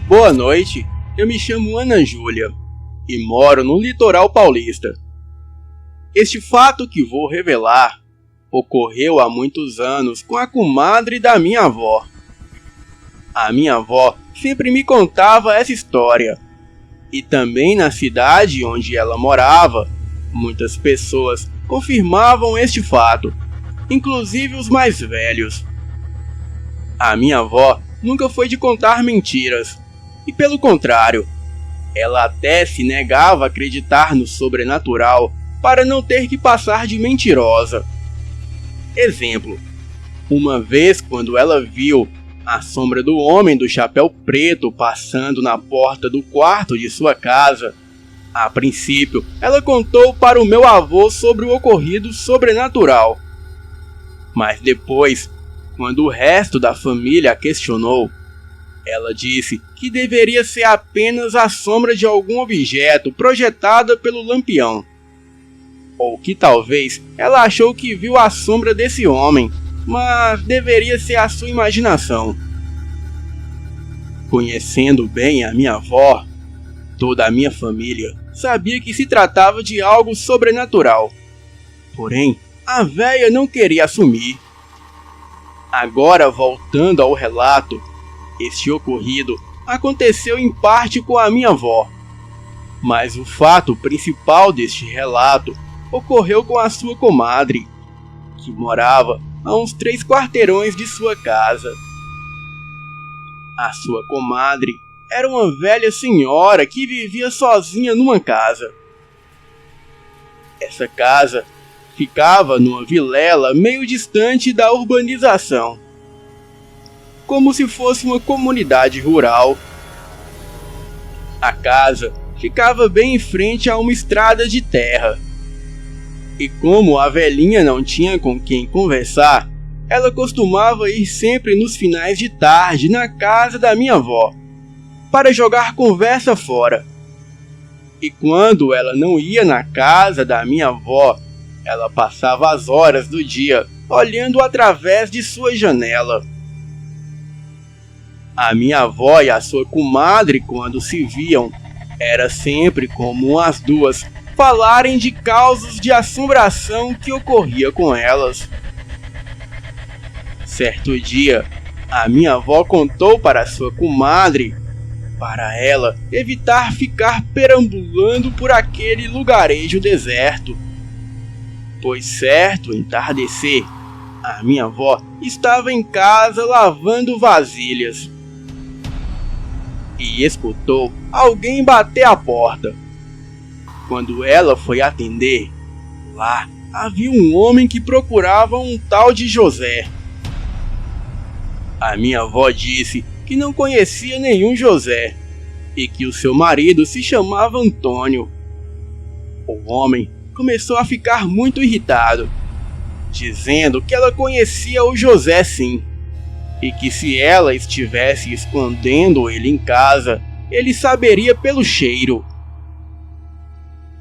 Boa noite, eu me chamo Ana Júlia e moro no litoral paulista. Este fato que vou revelar ocorreu há muitos anos com a comadre da minha avó. A minha avó sempre me contava essa história, e também na cidade onde ela morava, muitas pessoas confirmavam este fato, inclusive os mais velhos. A minha avó nunca foi de contar mentiras, e pelo contrário, ela até se negava a acreditar no sobrenatural para não ter que passar de mentirosa. Exemplo, uma vez quando ela viu a sombra do homem do chapéu preto passando na porta do quarto de sua casa, a princípio ela contou para o meu avô sobre o ocorrido sobrenatural. Mas depois, quando o resto da família a questionou, ela disse que deveria ser apenas a sombra de algum objeto projetada pelo lampião. Ou que talvez ela achou que viu a sombra desse homem, mas deveria ser a sua imaginação. Conhecendo bem a minha avó, toda a minha família sabia que se tratava de algo sobrenatural. Porém, a véia não queria assumir. Agora, voltando ao relato, este ocorrido aconteceu em parte com a minha avó, mas o fato principal deste relato ocorreu com a sua comadre, que morava a uns 3 quarteirões de sua casa. A sua comadre era uma velha senhora que vivia sozinha numa casa. Essa casa ficava numa vilela meio distante da urbanização, como se fosse uma comunidade rural. A casa ficava bem em frente a uma estrada de terra. E como a velhinha não tinha com quem conversar, ela costumava ir sempre nos finais de tarde na casa da minha avó, para jogar conversa fora. E quando ela não ia na casa da minha avó, ela passava as horas do dia olhando através de sua janela. A minha avó e a sua comadre, quando se viam, era sempre comum as duas falarem de causos de assombração que ocorria com elas. Certo dia, a minha avó contou para sua comadre para ela evitar ficar perambulando por aquele lugarejo deserto, pois certo entardecer, a minha avó estava em casa lavando vasilhas e escutou alguém bater à porta. Quando ela foi atender, lá havia um homem que procurava um tal de José. A minha avó disse que não conhecia nenhum José e que o seu marido se chamava Antônio. O homem começou a ficar muito irritado, dizendo que ela conhecia o José sim, e que se ela estivesse escondendo ele em casa, ele saberia pelo cheiro.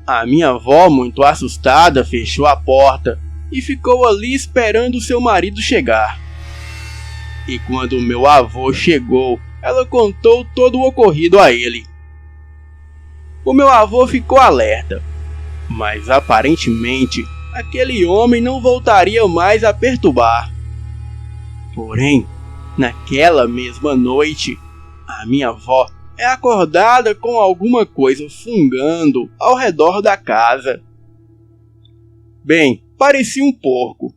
A minha avó, muito assustada, fechou a porta e ficou ali esperando seu marido chegar. E quando meu avô chegou, ela contou todo o ocorrido a ele. O meu avô ficou alerta, mas aparentemente aquele homem não voltaria mais a perturbar. Porém, naquela mesma noite, a minha avó é acordada com alguma coisa fungando ao redor da casa. Bem, parecia um porco,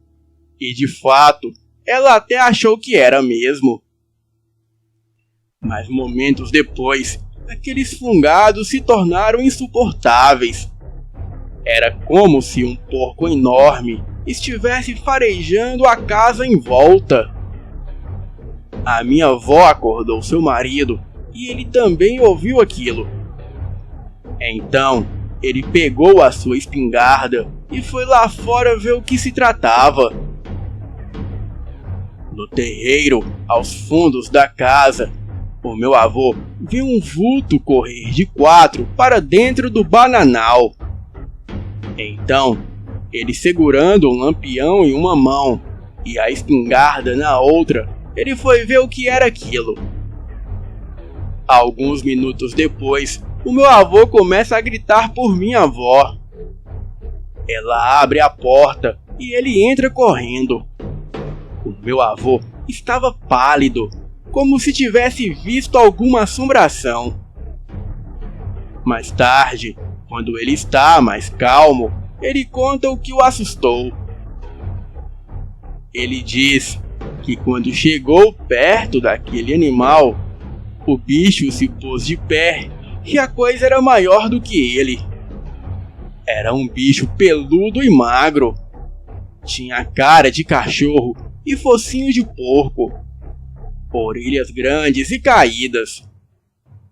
e de fato, ela até achou que era mesmo. Mas momentos depois, aqueles fungados se tornaram insuportáveis. Era como se um porco enorme estivesse farejando a casa em volta. A minha avó acordou seu marido e ele também ouviu aquilo. Então, ele pegou a sua espingarda e foi lá fora ver o que se tratava. No terreiro, aos fundos da casa, o meu avô viu um vulto correr de 4 para dentro do bananal. Então, ele segurando um lampião em uma mão e a espingarda na outra, ele foi ver o que era aquilo. Alguns minutos depois, o meu avô começa a gritar por minha avó. Ela abre a porta e ele entra correndo. O meu avô estava pálido, como se tivesse visto alguma assombração. Mais tarde, quando ele está mais calmo, ele conta o que o assustou. Ele diz que quando chegou perto daquele animal, o bicho se pôs de pé e a coisa era maior do que ele. Era um bicho peludo e magro. Tinha cara de cachorro e focinho de porco. Orelhas grandes e caídas.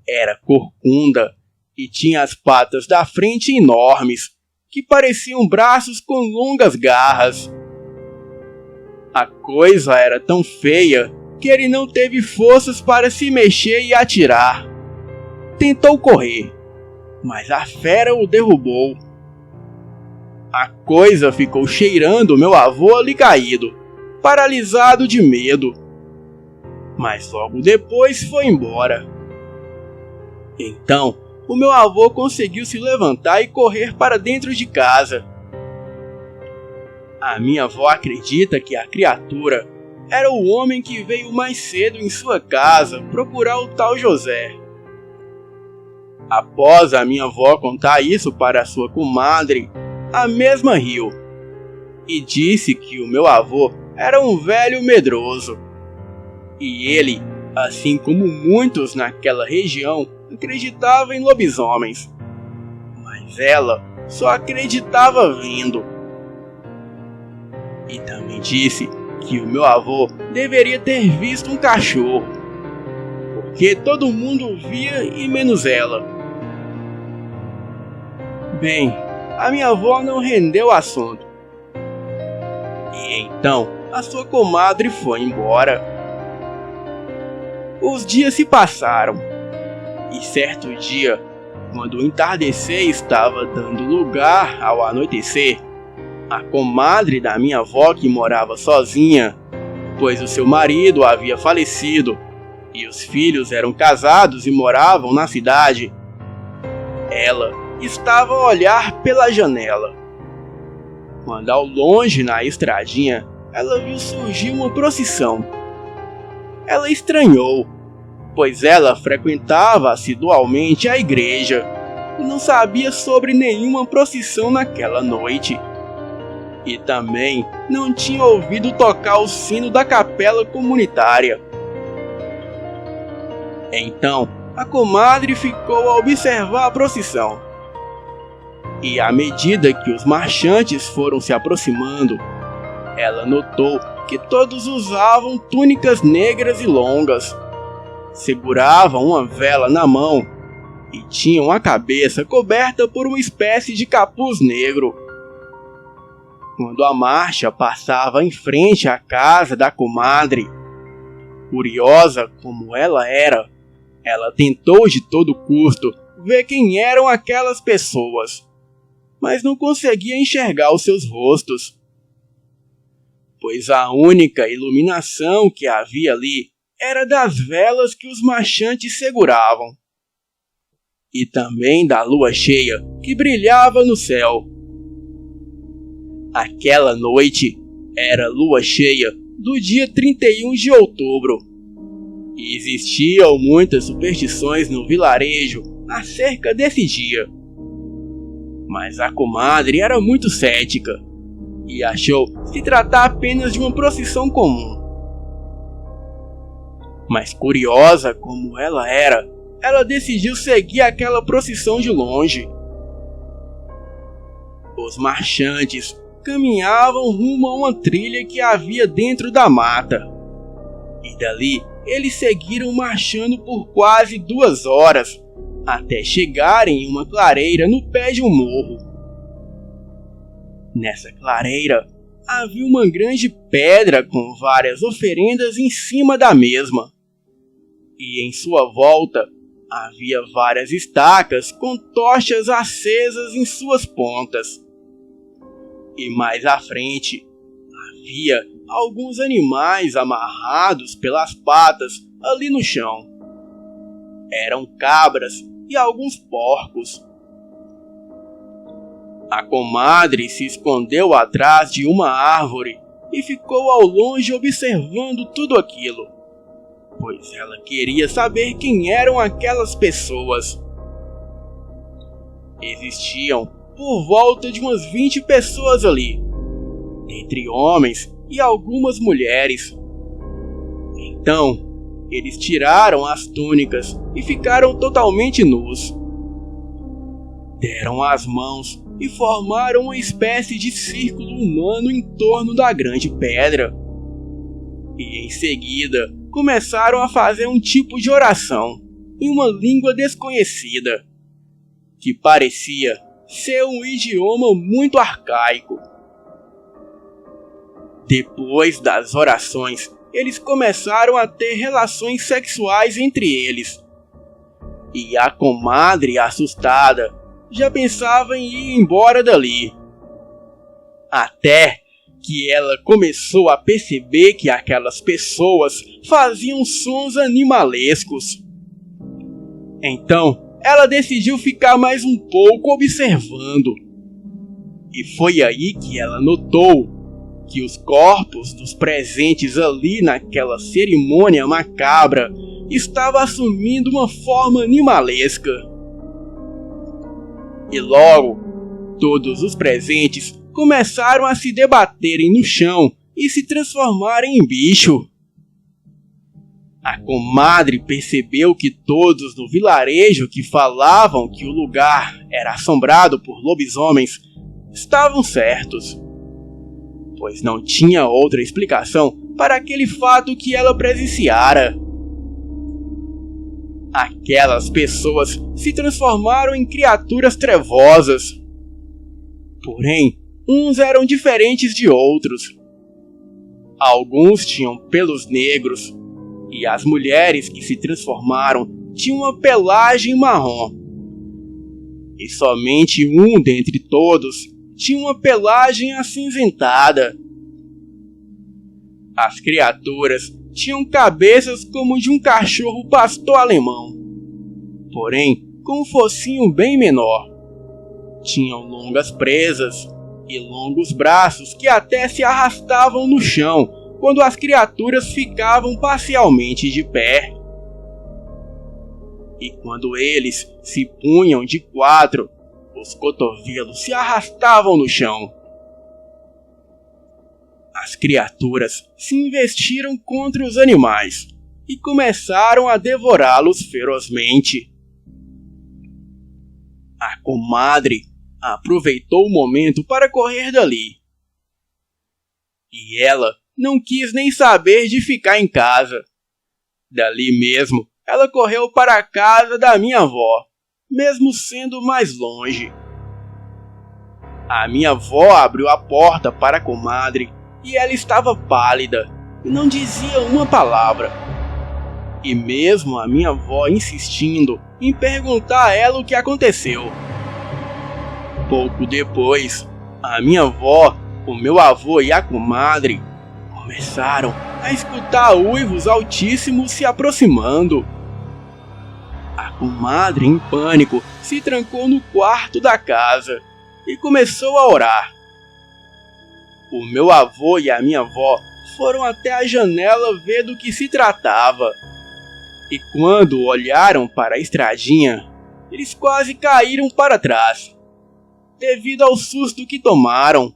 Era corcunda e tinha as patas da frente enormes, que pareciam braços com longas garras. A coisa era tão feia que ele não teve forças para se mexer e atirar. Tentou correr, mas a fera o derrubou. A coisa ficou cheirando meu avô ali caído, paralisado de medo. Mas logo depois foi embora. Então, o meu avô conseguiu se levantar e correr para dentro de casa. A minha avó acredita que a criatura era o homem que veio mais cedo em sua casa procurar o tal José. Após a minha avó contar isso para sua comadre, a mesma riu e disse que o meu avô era um velho medroso. E ele, assim como muitos naquela região, acreditava em lobisomens. Mas ela só acreditava vendo. E também disse que o meu avô deveria ter visto um cachorro, porque todo mundo via e menos ela. Bem, a minha avó não rendeu o assunto. E então a sua comadre foi embora. Os dias se passaram, e certo dia, quando o entardecer estava dando lugar ao anoitecer, a comadre da minha avó, que morava sozinha, pois o seu marido havia falecido e os filhos eram casados e moravam na cidade, ela estava a olhar pela janela, quando ao longe na estradinha ela viu surgir uma procissão. Ela estranhou, pois ela frequentava assidualmente a igreja e não sabia sobre nenhuma procissão naquela noite. E também não tinha ouvido tocar o sino da capela comunitária. Então, a comadre ficou a observar a procissão. E à medida que os marchantes foram se aproximando, ela notou que todos usavam túnicas negras e longas, seguravam uma vela na mão e tinham a cabeça coberta por uma espécie de capuz negro. Quando a marcha passava em frente à casa da comadre, curiosa como ela era, ela tentou de todo custo ver quem eram aquelas pessoas, mas não conseguia enxergar os seus rostos, pois a única iluminação que havia ali era das velas que os marchantes seguravam, e também da lua cheia que brilhava no céu. Aquela noite era lua cheia do dia 31 de outubro, e existiam muitas superstições no vilarejo acerca desse dia. Mas a comadre era muito cética e achou se tratar apenas de uma procissão comum. Mas curiosa como ela era, ela decidiu seguir aquela procissão de longe. Os marchantes caminhavam rumo a uma trilha que havia dentro da mata, e dali eles seguiram marchando por quase 2 horas, até chegarem em uma clareira no pé de um morro. Nessa clareira havia uma grande pedra com várias oferendas em cima da mesma, e em sua volta havia várias estacas com tochas acesas em suas pontas. E mais à frente havia alguns animais amarrados pelas patas ali no chão. eram cabras e alguns porcos. A comadre se escondeu atrás de uma árvore e ficou ao longe observando tudo aquilo, pois ela queria saber quem eram aquelas pessoas. Existiam por volta de umas 20 pessoas ali, entre homens e algumas mulheres. Então, eles tiraram as túnicas e ficaram totalmente nus. Deram as mãos e formaram uma espécie de círculo humano em torno da grande pedra. E em seguida, começaram a fazer um tipo de oração em uma língua desconhecida, que parecia ser um idioma muito arcaico. Depois das orações, eles começaram a ter relações sexuais entre eles. E a comadre, assustada, já pensava em ir embora dali. Até que ela começou a perceber que aquelas pessoas faziam sons animalescos. Então, ela decidiu ficar mais um pouco observando. E foi aí que ela notou que os corpos dos presentes ali naquela cerimônia macabra estavam assumindo uma forma animalesca. E logo, todos os presentes começaram a se debaterem no chão e se transformarem em bicho. A comadre percebeu que todos no vilarejo que falavam que o lugar era assombrado por lobisomens estavam certos, pois não tinha outra explicação para aquele fato que ela presenciara. Aquelas pessoas se transformaram em criaturas trevosas. Porém, uns eram diferentes de outros. Alguns tinham pelos negros, e as mulheres que se transformaram tinham uma pelagem marrom. E somente um dentre todos tinha uma pelagem acinzentada. As criaturas tinham cabeças como de um cachorro pastor alemão, porém com um focinho bem menor. Tinham longas presas e longos braços que até se arrastavam no chão quando as criaturas ficavam parcialmente de pé. E quando eles se punham de quatro, os cotovelos se arrastavam no chão. As criaturas se investiram contra os animais e começaram a devorá-los ferozmente. A comadre aproveitou o momento para correr dali. E ela não quis nem saber de ficar em casa. Dali mesmo, ela correu para a casa da minha avó, mesmo sendo mais longe. A minha avó abriu a porta para a comadre e ela estava pálida e não dizia uma palavra. E mesmo a minha avó insistindo em perguntar a ela o que aconteceu. Pouco depois, a minha avó, o meu avô e a comadre começaram a escutar uivos altíssimos se aproximando. A comadre, em pânico, se trancou no quarto da casa e começou a orar. O meu avô e a minha avó foram até a janela ver do que se tratava. E quando olharam para a estradinha, eles quase caíram para trás, devido ao susto que tomaram.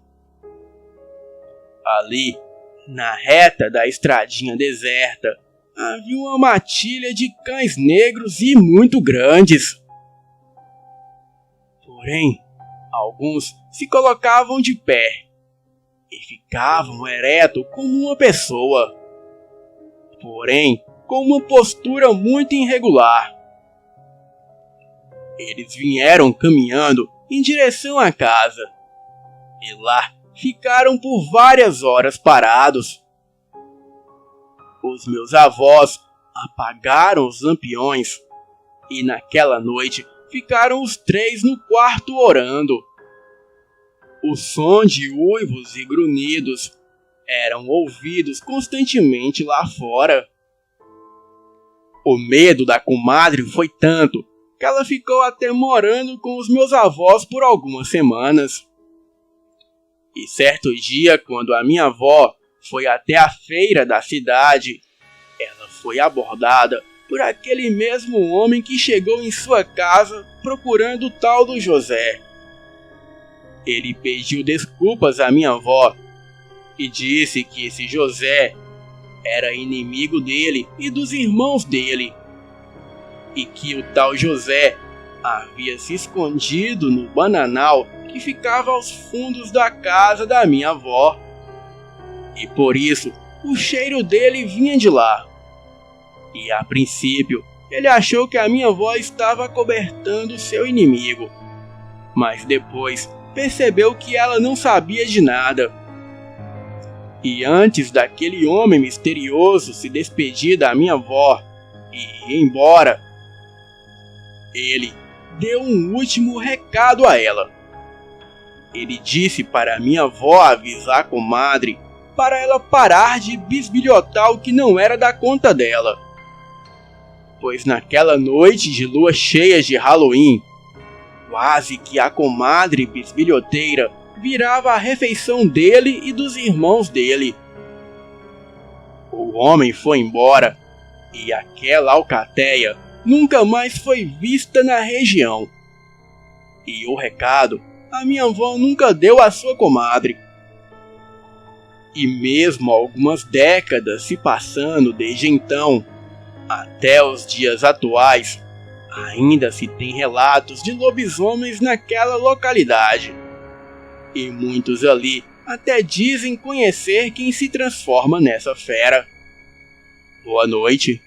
Ali, na reta da estradinha deserta, havia uma matilha de cães negros e muito grandes. Porém, alguns se colocavam de pé e ficavam eretos como uma pessoa, porém com uma postura muito irregular. Eles vieram caminhando em direção à casa, e lá ficaram por várias horas parados. Os meus avós apagaram os lampiões, e naquela noite ficaram os três no quarto orando. O som de uivos e grunhidos eram ouvidos constantemente lá fora. O medo da comadre foi tanto que ela ficou até morando com os meus avós por algumas semanas. E certo dia, quando a minha avó foi até a feira da cidade, ela foi abordada por aquele mesmo homem que chegou em sua casa procurando o tal do José. Ele pediu desculpas à minha avó e disse que esse José era inimigo dele e dos irmãos dele, e que o tal José havia se escondido no bananal que ficava aos fundos da casa da minha avó, e por isso o cheiro dele vinha de lá. E a princípio ele achou que a minha avó estava acobertando seu inimigo, mas depois percebeu que ela não sabia de nada. E antes daquele homem misterioso se despedir da minha avó e ir embora, ele deu um último recado a ela. Ele disse para minha avó avisar a comadre para ela parar de bisbilhotar o que não era da conta dela, pois naquela noite de lua cheia de Halloween, quase que a comadre bisbilhoteira virava a refeição dele e dos irmãos dele. O homem foi embora e aquela alcateia nunca mais foi vista na região. E o recado a minha avó nunca deu à sua comadre. E mesmo algumas décadas se passando desde então, até os dias atuais, ainda se tem relatos de lobisomens naquela localidade. E muitos ali até dizem conhecer quem se transforma nessa fera. Boa noite.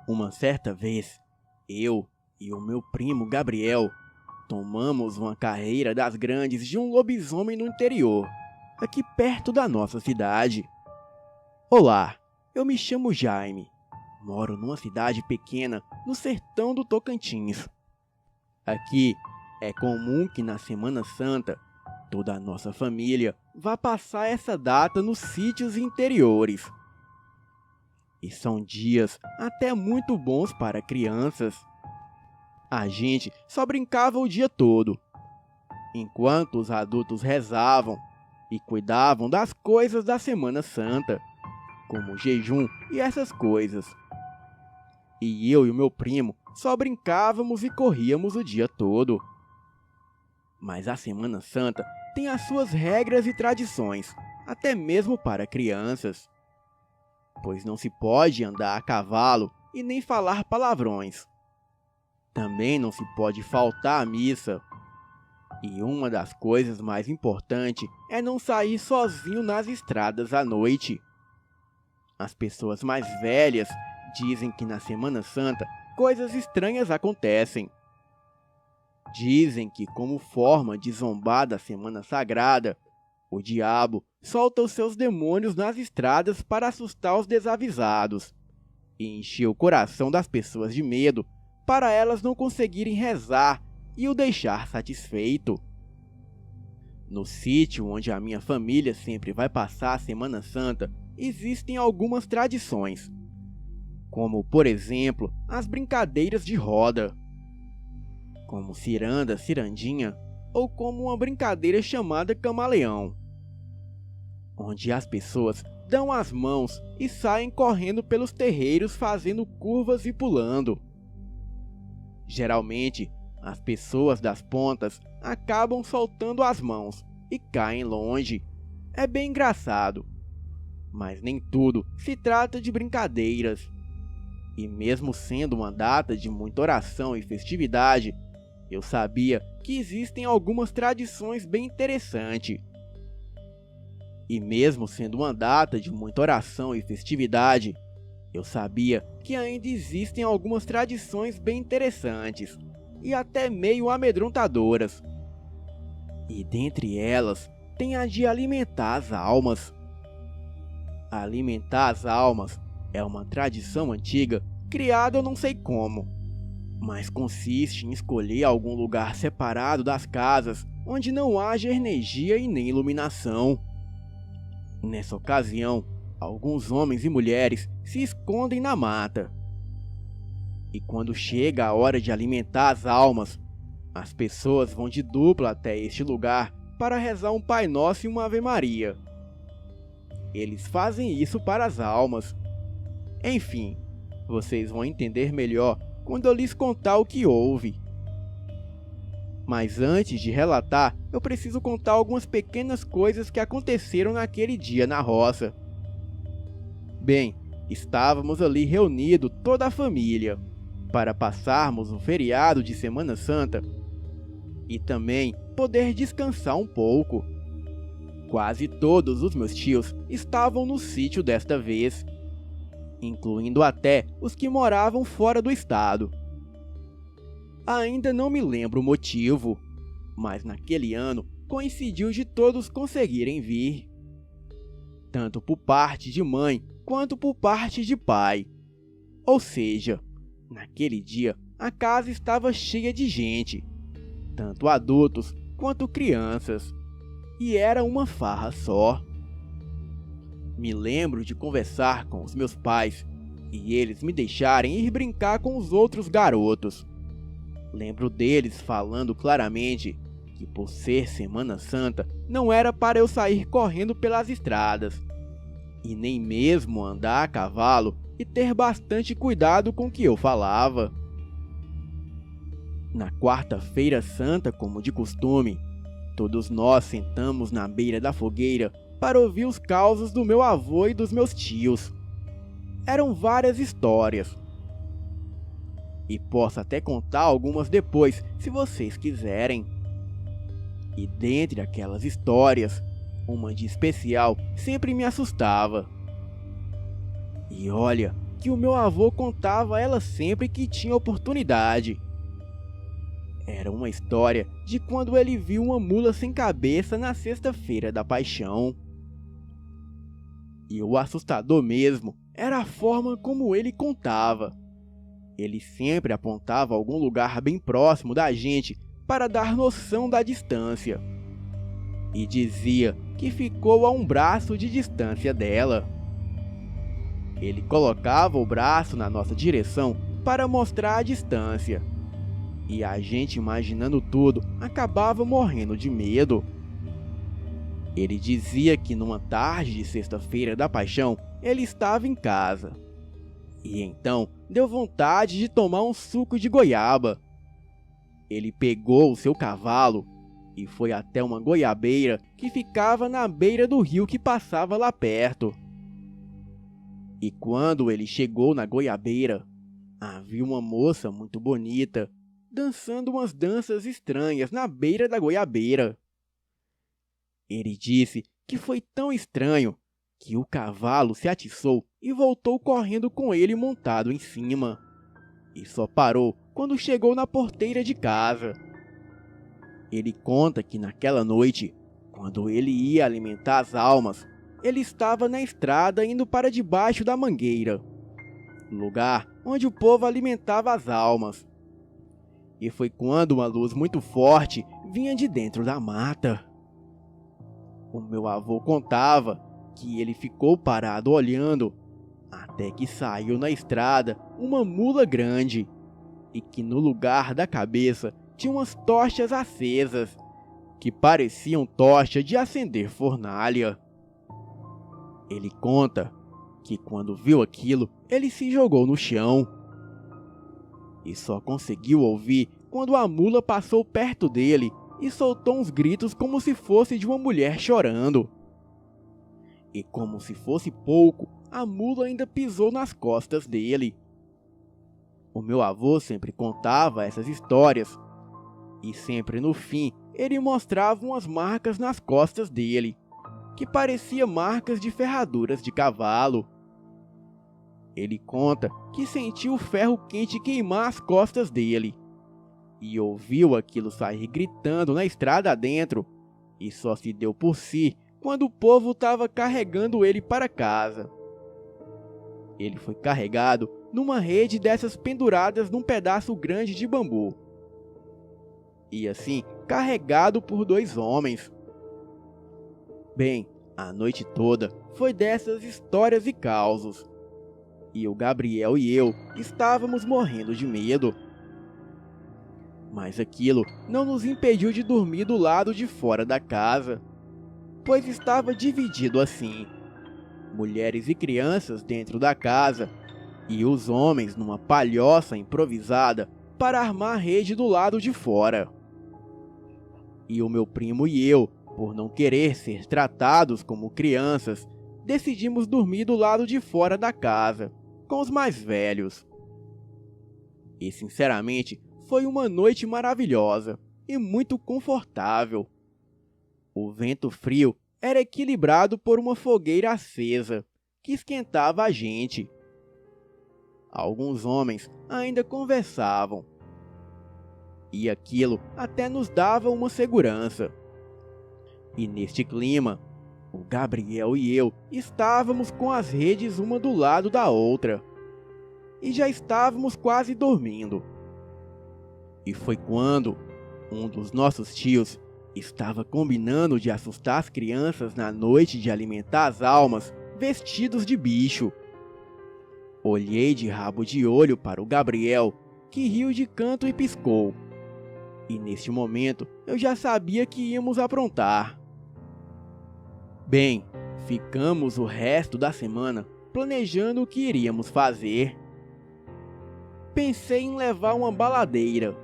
Uma certa vez, eu e o meu primo Gabriel tomamos uma carreira das grandes de um lobisomem no interior, aqui perto da nossa cidade. Olá, eu me chamo Jaime, moro numa cidade pequena no sertão do Tocantins. Aqui é comum que na Semana Santa toda a nossa família vá passar essa data nos sítios interiores. E são dias até muito bons para crianças. A gente só brincava o dia todo, enquanto os adultos rezavam e cuidavam das coisas da Semana Santa, como jejum e essas coisas. E eu e o meu primo só brincávamos e corríamos o dia todo. Mas a Semana Santa tem as suas regras e tradições, até mesmo para crianças. Pois não se pode andar a cavalo e nem falar palavrões. Também não se pode faltar à missa. E uma das coisas mais importantes é não sair sozinho nas estradas à noite. As pessoas mais velhas dizem que na Semana Santa coisas estranhas acontecem. Dizem que, como forma de zombar da Semana Sagrada, o diabo solta os seus demônios nas estradas para assustar os desavisados e encher o coração das pessoas de medo para elas não conseguirem rezar e o deixar satisfeito. No sítio onde a minha família sempre vai passar a Semana Santa, existem algumas tradições, como, por exemplo, as brincadeiras de roda, como ciranda, cirandinha, ou como uma brincadeira chamada camaleão, onde as pessoas dão as mãos e saem correndo pelos terreiros fazendo curvas e pulando. Geralmente, as pessoas das pontas acabam soltando as mãos e caem longe. É bem engraçado, mas nem tudo se trata de brincadeiras. E mesmo sendo uma data de muita oração e festividade, eu sabia que existem algumas tradições bem interessantes. E mesmo sendo uma data de muita oração e festividade, Eu sabia que ainda existem algumas tradições bem interessantes e até meio amedrontadoras. E dentre elas, tem a de alimentar as almas. Alimentar as almas é uma tradição antiga, criada eu não sei como, mas consiste em escolher algum lugar separado das casas onde não haja energia e nem iluminação. Nessa ocasião, alguns homens e mulheres se escondem na mata. E quando chega a hora de alimentar as almas, as pessoas vão de dupla até este lugar para rezar um Pai Nosso e uma Ave Maria. Eles fazem isso para as almas. Enfim, vocês vão entender melhor quando eu lhes contar o que houve. Mas antes de relatar, eu preciso contar algumas pequenas coisas que aconteceram naquele dia na roça. Bem, estávamos ali reunidos toda a família, para passarmos o feriado de Semana Santa e também poder descansar um pouco. Quase todos os meus tios estavam no sítio desta vez, incluindo até os que moravam fora do estado. Ainda não me lembro o motivo, mas naquele ano coincidiu de todos conseguirem vir, tanto por parte de mãe quanto por parte de pai. Ou seja, naquele dia a casa estava cheia de gente, tanto adultos quanto crianças, e era uma farra só. Me lembro de conversar com os meus pais e eles me deixarem ir brincar com os outros garotos. Lembro deles falando claramente que por ser Semana Santa não era para eu sair correndo pelas estradas, e nem mesmo andar a cavalo e ter bastante cuidado com o que eu falava. Na quarta-feira santa, como de costume, todos nós sentamos na beira da fogueira para ouvir os causos do meu avô e dos meus tios. Eram várias histórias, e posso até contar algumas depois, se vocês quiserem. E dentre aquelas histórias, uma de especial sempre me assustava. E olha que o meu avô contava ela sempre que tinha oportunidade. Era uma história de quando ele viu uma mula sem cabeça na sexta-feira da Paixão. E o assustador mesmo era a forma como ele contava. Ele sempre apontava algum lugar bem próximo da gente para dar noção da distância. E dizia que ficou a um braço de distância dela. Ele colocava o braço na nossa direção para mostrar a distância. E a gente, imaginando tudo, acabava morrendo de medo. Ele dizia que numa tarde de sexta-feira da Paixão, ele estava em casa. E então deu vontade de tomar um suco de goiaba. Ele pegou o seu cavalo e foi até uma goiabeira que ficava na beira do rio que passava lá perto. E quando ele chegou na goiabeira, havia uma moça muito bonita dançando umas danças estranhas na beira da goiabeira. Ele disse que foi tão estranho que o cavalo se atiçou e voltou correndo com ele montado em cima. E só parou quando chegou na porteira de casa. Ele conta que naquela noite, quando ele ia alimentar as almas, ele estava na estrada indo para debaixo da mangueira, lugar onde o povo alimentava as almas. E foi quando uma luz muito forte vinha de dentro da mata. O meu avô contava que ele ficou parado olhando, até que saiu na estrada uma mula grande, e que no lugar da cabeça tinha umas tochas acesas, que pareciam tochas de acender fornalha. Ele conta que quando viu aquilo, ele se jogou no chão. E só conseguiu ouvir quando a mula passou perto dele e soltou uns gritos como se fosse de uma mulher chorando. E como se fosse pouco, a mula ainda pisou nas costas dele. O meu avô sempre contava essas histórias, e sempre no fim ele mostrava umas marcas nas costas dele, que pareciam marcas de ferraduras de cavalo. Ele conta que sentiu o ferro quente queimar as costas dele e ouviu aquilo sair gritando na estrada adentro, e só se deu por si quando o povo estava carregando ele para casa. Ele foi carregado numa rede dessas penduradas num pedaço grande de bambu, e assim carregado por 2 homens. Bem, a noite toda foi dessas histórias e causos, e o Gabriel e eu estávamos morrendo de medo. Mas aquilo não nos impediu de dormir do lado de fora da casa, pois estava dividido assim: mulheres e crianças dentro da casa e os homens numa palhoça improvisada para armar rede do lado de fora. E o meu primo e eu, por não querer ser tratados como crianças, decidimos dormir do lado de fora da casa, com os mais velhos. E sinceramente, foi uma noite maravilhosa e muito confortável. O vento frio era equilibrado por uma fogueira acesa, que esquentava a gente. Alguns homens ainda conversavam, e aquilo até nos dava uma segurança. E neste clima, o Gabriel e eu estávamos com as redes uma do lado da outra, e já estávamos quase dormindo. E foi quando um dos nossos tios estava combinando de assustar as crianças na noite de alimentar as almas vestidos de bicho. Olhei de rabo de olho para o Gabriel, que riu de canto e piscou. E neste momento eu já sabia que íamos aprontar. Bem, ficamos o resto da semana planejando o que iríamos fazer. Pensei em levar uma baladeira,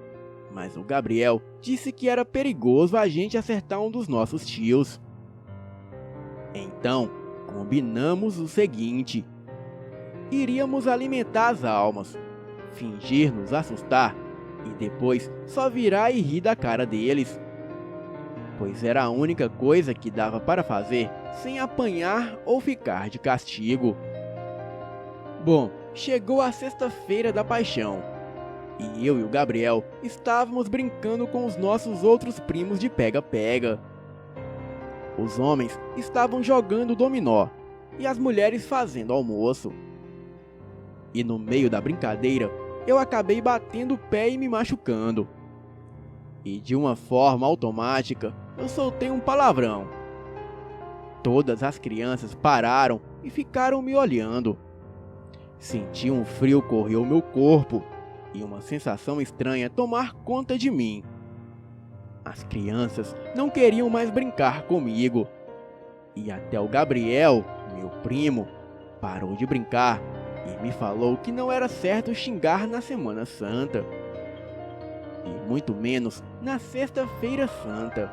mas o Gabriel disse que era perigoso a gente acertar um dos nossos tios. Então, combinamos o seguinte: iríamos alimentar as almas, fingir nos assustar e depois só virar e rir da cara deles, pois era a única coisa que dava para fazer sem apanhar ou ficar de castigo. Bom, chegou a sexta-feira da paixão, e eu e o Gabriel estávamos brincando com os nossos outros primos de pega-pega. Os homens estavam jogando dominó e as mulheres fazendo almoço. E no meio da brincadeira, eu acabei batendo o pé e me machucando. E de uma forma automática, eu soltei um palavrão. Todas as crianças pararam e ficaram me olhando. Senti um frio correr o meu corpo e uma sensação estranha tomar conta de mim. As crianças não queriam mais brincar comigo. E até o Gabriel, meu primo, parou de brincar e me falou que não era certo xingar na Semana Santa. E muito menos na Sexta-feira Santa.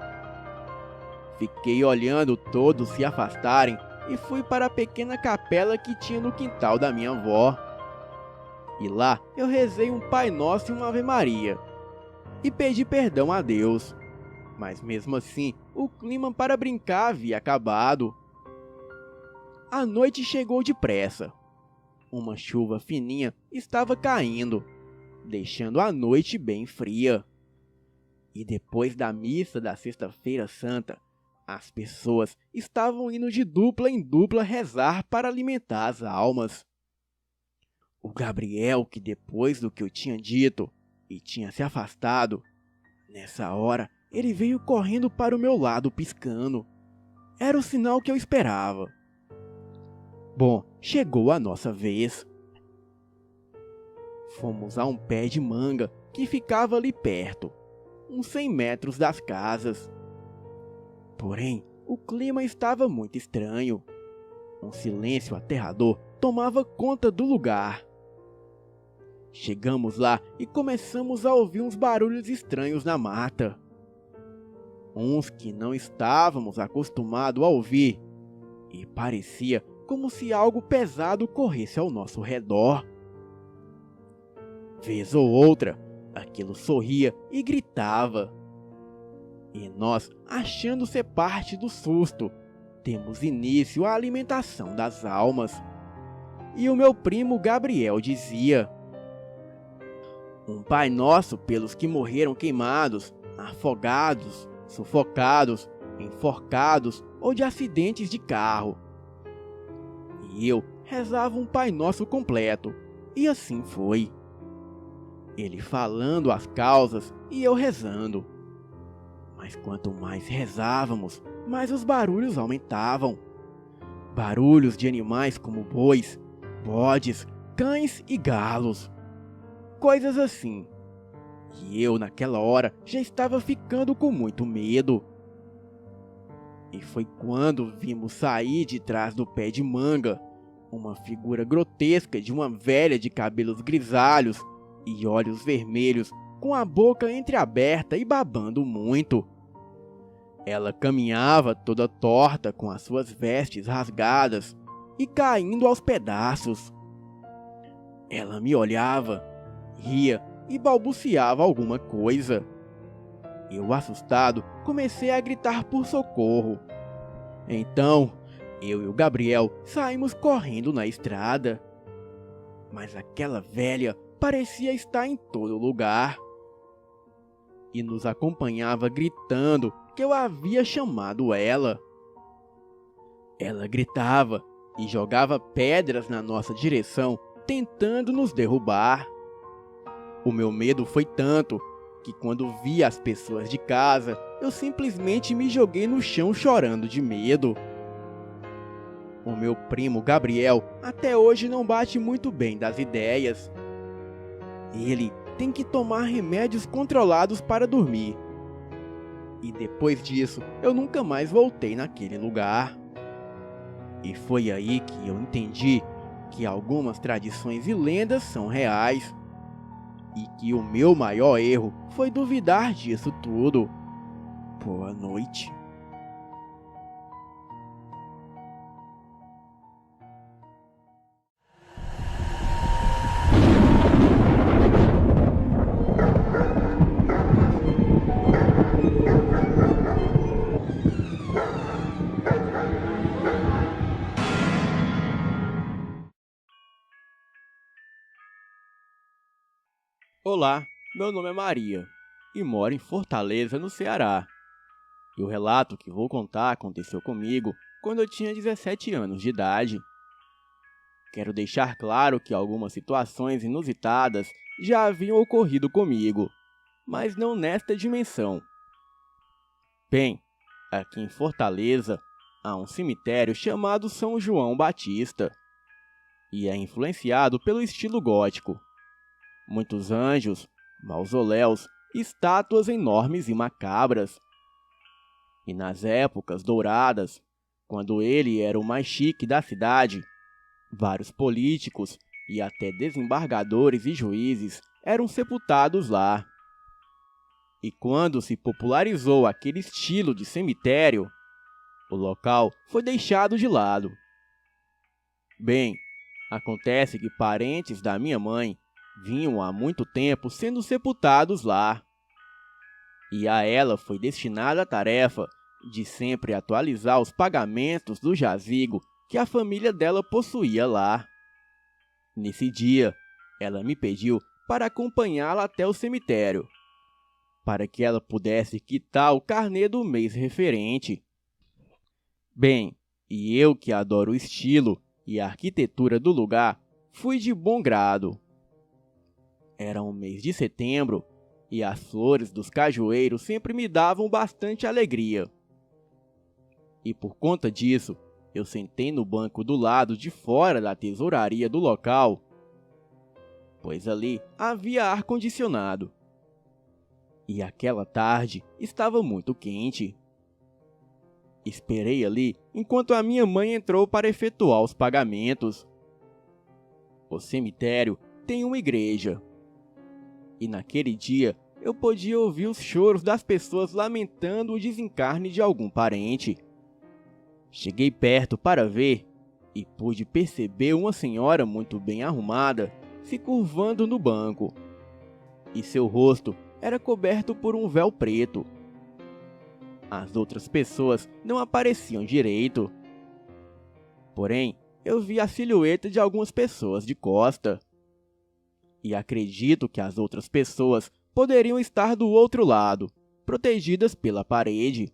Fiquei olhando todos se afastarem e fui para a pequena capela que tinha no quintal da minha avó. E lá eu rezei um Pai Nosso e uma Ave Maria e pedi perdão a Deus. Mas mesmo assim, o clima para brincar havia acabado. A noite chegou depressa. Uma chuva fininha estava caindo, deixando a noite bem fria. E depois da missa da Sexta-feira Santa, as pessoas estavam indo de dupla em dupla rezar para alimentar as almas. O Gabriel, que depois do que eu tinha dito e tinha se afastado, nessa hora ele veio correndo para o meu lado piscando. Era o sinal que eu esperava. Bom, chegou a nossa vez. Fomos a um pé de manga que ficava ali perto, uns 100 metros das casas. Porém, o clima estava muito estranho. Um silêncio aterrador tomava conta do lugar. Chegamos lá e começamos a ouvir uns barulhos estranhos na mata. Uns que não estávamos acostumados a ouvir, e parecia como se algo pesado corresse ao nosso redor. Vez ou outra, aquilo sorria e gritava. E nós, achando ser parte do susto, temos início à alimentação das almas. e o meu primo Gabriel dizia: um Pai Nosso pelos que morreram queimados, afogados, sufocados, enforcados ou de acidentes de carro. E eu rezava um Pai Nosso completo, e assim foi. Ele falando as causas e eu rezando. Mas quanto mais rezávamos, mais os barulhos aumentavam. Barulhos de animais como bois, bodes, cães e galos. Coisas assim. E eu, naquela hora, já estava ficando com muito medo. E foi quando vimos sair de trás do pé de manga uma figura grotesca de uma velha de cabelos grisalhos e olhos vermelhos, com a boca entreaberta e babando muito. Ela caminhava toda torta com as suas vestes rasgadas e caindo aos pedaços. Ela me olhava, ria e balbuciava alguma coisa. Eu, assustado, comecei a gritar por socorro. Então, eu e o Gabriel saímos correndo na estrada. Mas aquela velha parecia estar em todo lugar. E nos acompanhava gritando que eu havia chamado ela. Ela gritava e jogava pedras na nossa direção, tentando nos derrubar. O meu medo foi tanto que quando vi as pessoas de casa, eu simplesmente me joguei no chão chorando de medo. O meu primo Gabriel até hoje não bate muito bem das ideias. Ele tem que tomar remédios controlados para dormir. E depois disso, eu nunca mais voltei naquele lugar. E foi aí que eu entendi que algumas tradições e lendas são reais. E que o meu maior erro foi duvidar disso tudo. Boa noite. Olá, meu nome é Maria e moro em Fortaleza, no Ceará. E o relato que vou contar aconteceu comigo quando eu tinha 17 anos de idade. Quero deixar claro que algumas situações inusitadas já haviam ocorrido comigo, mas não nesta dimensão. Bem, aqui em Fortaleza há um cemitério chamado São João Batista e é influenciado pelo estilo gótico. Muitos anjos, mausoléus, estátuas enormes e macabras. E nas épocas douradas, quando ele era o mais chique da cidade, vários políticos e até desembargadores e juízes eram sepultados lá. E quando se popularizou aquele estilo de cemitério, o local foi deixado de lado. Bem, acontece que parentes da minha mãe vinham há muito tempo sendo sepultados lá. E a ela foi destinada a tarefa de sempre atualizar os pagamentos do jazigo que a família dela possuía lá. Nesse dia, ela me pediu para acompanhá-la até o cemitério, para que ela pudesse quitar o carnê do mês referente. Bem, e eu que adoro o estilo e a arquitetura do lugar, fui de bom grado. Era um mês de setembro e as flores dos cajueiros sempre me davam bastante alegria. E por conta disso, eu sentei no banco do lado de fora da tesouraria do local, pois ali havia ar-condicionado. E aquela tarde estava muito quente. Esperei ali enquanto a minha mãe entrou para efetuar os pagamentos. O cemitério tem uma igreja. E naquele dia eu podia ouvir os choros das pessoas lamentando o desencarne de algum parente. Cheguei perto para ver e pude perceber uma senhora muito bem arrumada se curvando no banco. E seu rosto era coberto por um véu preto. As outras pessoas não apareciam direito. Porém, eu vi a silhueta de algumas pessoas de costa. E acredito que as outras pessoas poderiam estar do outro lado, protegidas pela parede.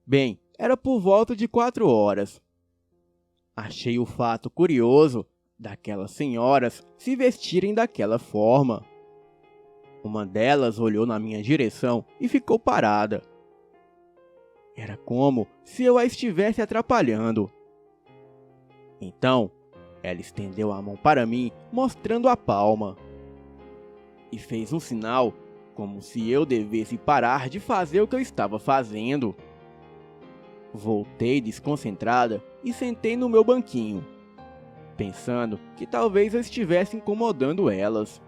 Bem, era por volta de 4 horas. Achei o fato curioso daquelas senhoras se vestirem daquela forma. Uma delas olhou na minha direção e ficou parada. Era como se eu a estivesse atrapalhando. Então, ela estendeu a mão para mim, mostrando a palma. E fez um sinal, como se eu devesse parar de fazer o que eu estava fazendo. Voltei desconcentrada e sentei no meu banquinho, pensando que talvez eu estivesse incomodando elas.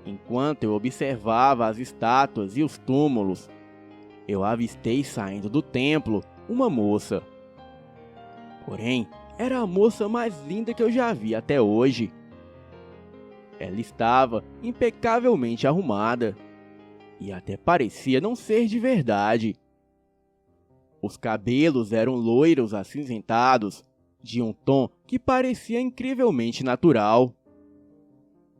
Enquanto eu observava as estátuas e os túmulos, eu avistei saindo do templo uma moça. Porém, era a moça mais linda que eu já vi até hoje. Ela estava impecavelmente arrumada e até parecia não ser de verdade. Os cabelos eram loiros acinzentados, de um tom que parecia incrivelmente natural.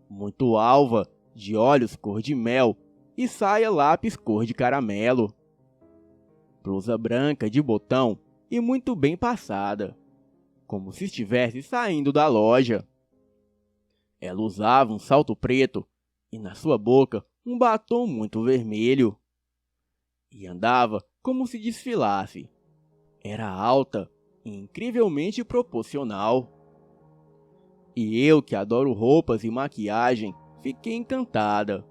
Muito alva, de olhos cor de mel e saia lápis cor de caramelo. Blusa branca de botão e muito bem passada, como se estivesse saindo da loja. Ela usava um salto preto e na sua boca um batom muito vermelho. E andava como se desfilasse. Era alta e incrivelmente proporcional. E eu, que adoro roupas e maquiagem, fiquei encantada.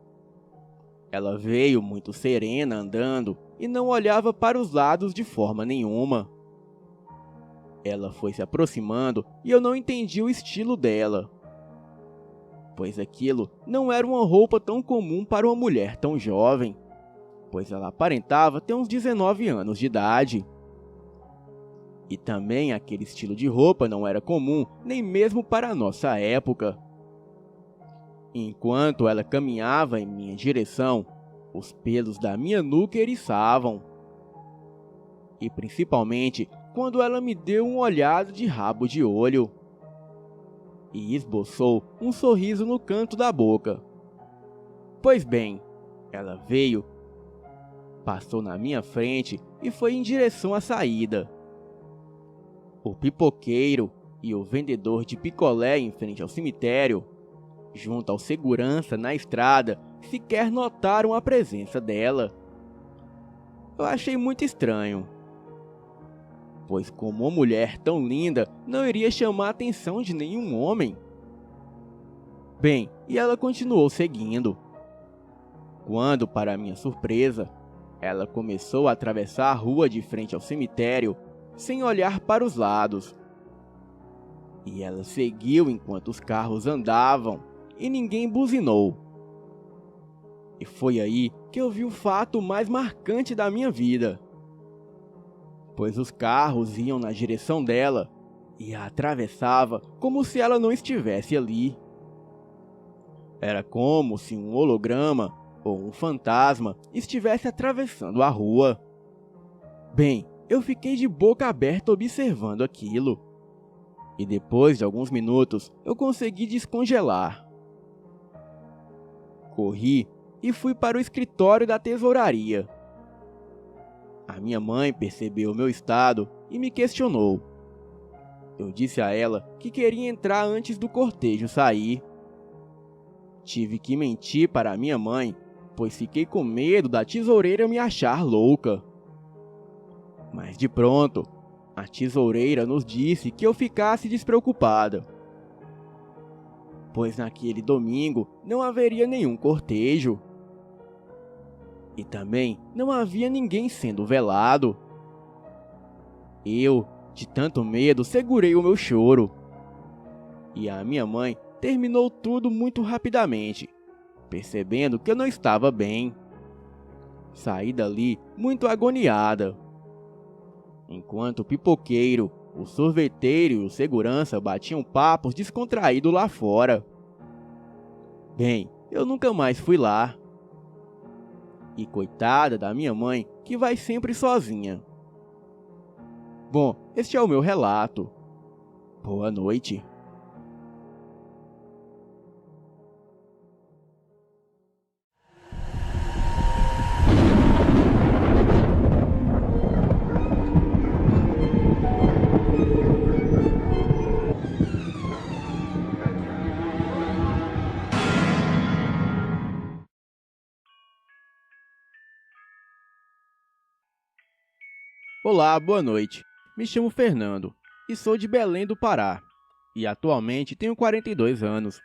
Ela veio muito serena andando e não olhava para os lados de forma nenhuma. Ela foi se aproximando e eu não entendi o estilo dela, pois aquilo não era uma roupa tão comum para uma mulher tão jovem, pois ela aparentava ter uns 19 anos de idade. E também aquele estilo de roupa não era comum nem mesmo para a nossa época. Enquanto ela caminhava em minha direção, os pelos da minha nuca eriçavam. E principalmente quando ela me deu um olhado de rabo de olho. E esboçou um sorriso no canto da boca. Pois bem, ela veio, passou na minha frente e foi em direção à saída. O pipoqueiro e o vendedor de picolé em frente ao cemitério, junto ao segurança na estrada, sequer notaram a presença dela. Eu achei muito estranho, pois como uma mulher tão linda não iria chamar a atenção de nenhum homem. Bem, e ela continuou seguindo. Quando, para minha surpresa, ela começou a atravessar a rua de frente ao cemitério, sem olhar para os lados. E ela seguiu enquanto os carros andavam e ninguém buzinou. E foi aí que eu vi o fato mais marcante da minha vida, pois os carros iam na direção dela e a atravessava como se ela não estivesse ali. Era como se um holograma ou um fantasma estivesse atravessando a rua. Bem, eu fiquei de boca aberta observando aquilo. E depois de alguns minutos, eu consegui descongelar. Corri e fui para o escritório da tesouraria. A minha mãe percebeu o meu estado e me questionou. Eu disse a ela que queria entrar antes do cortejo sair. Tive que mentir para a minha mãe, pois fiquei com medo da tesoureira me achar louca. Mas de pronto, a tesoureira nos disse que eu ficasse despreocupada, pois naquele domingo não haveria nenhum cortejo. E também não havia ninguém sendo velado. Eu, de tanto medo, segurei o meu choro. E a minha mãe terminou tudo muito rapidamente, percebendo que eu não estava bem. Saí dali muito agoniada. Enquanto o pipoqueiro, o sorveteiro e o segurança batiam papos descontraídos lá fora. Bem, eu nunca mais fui lá. E coitada da minha mãe, que vai sempre sozinha. Bom, este é o meu relato. Boa noite. Olá, boa noite. Me chamo Fernando e sou de Belém do Pará e atualmente tenho 42 anos.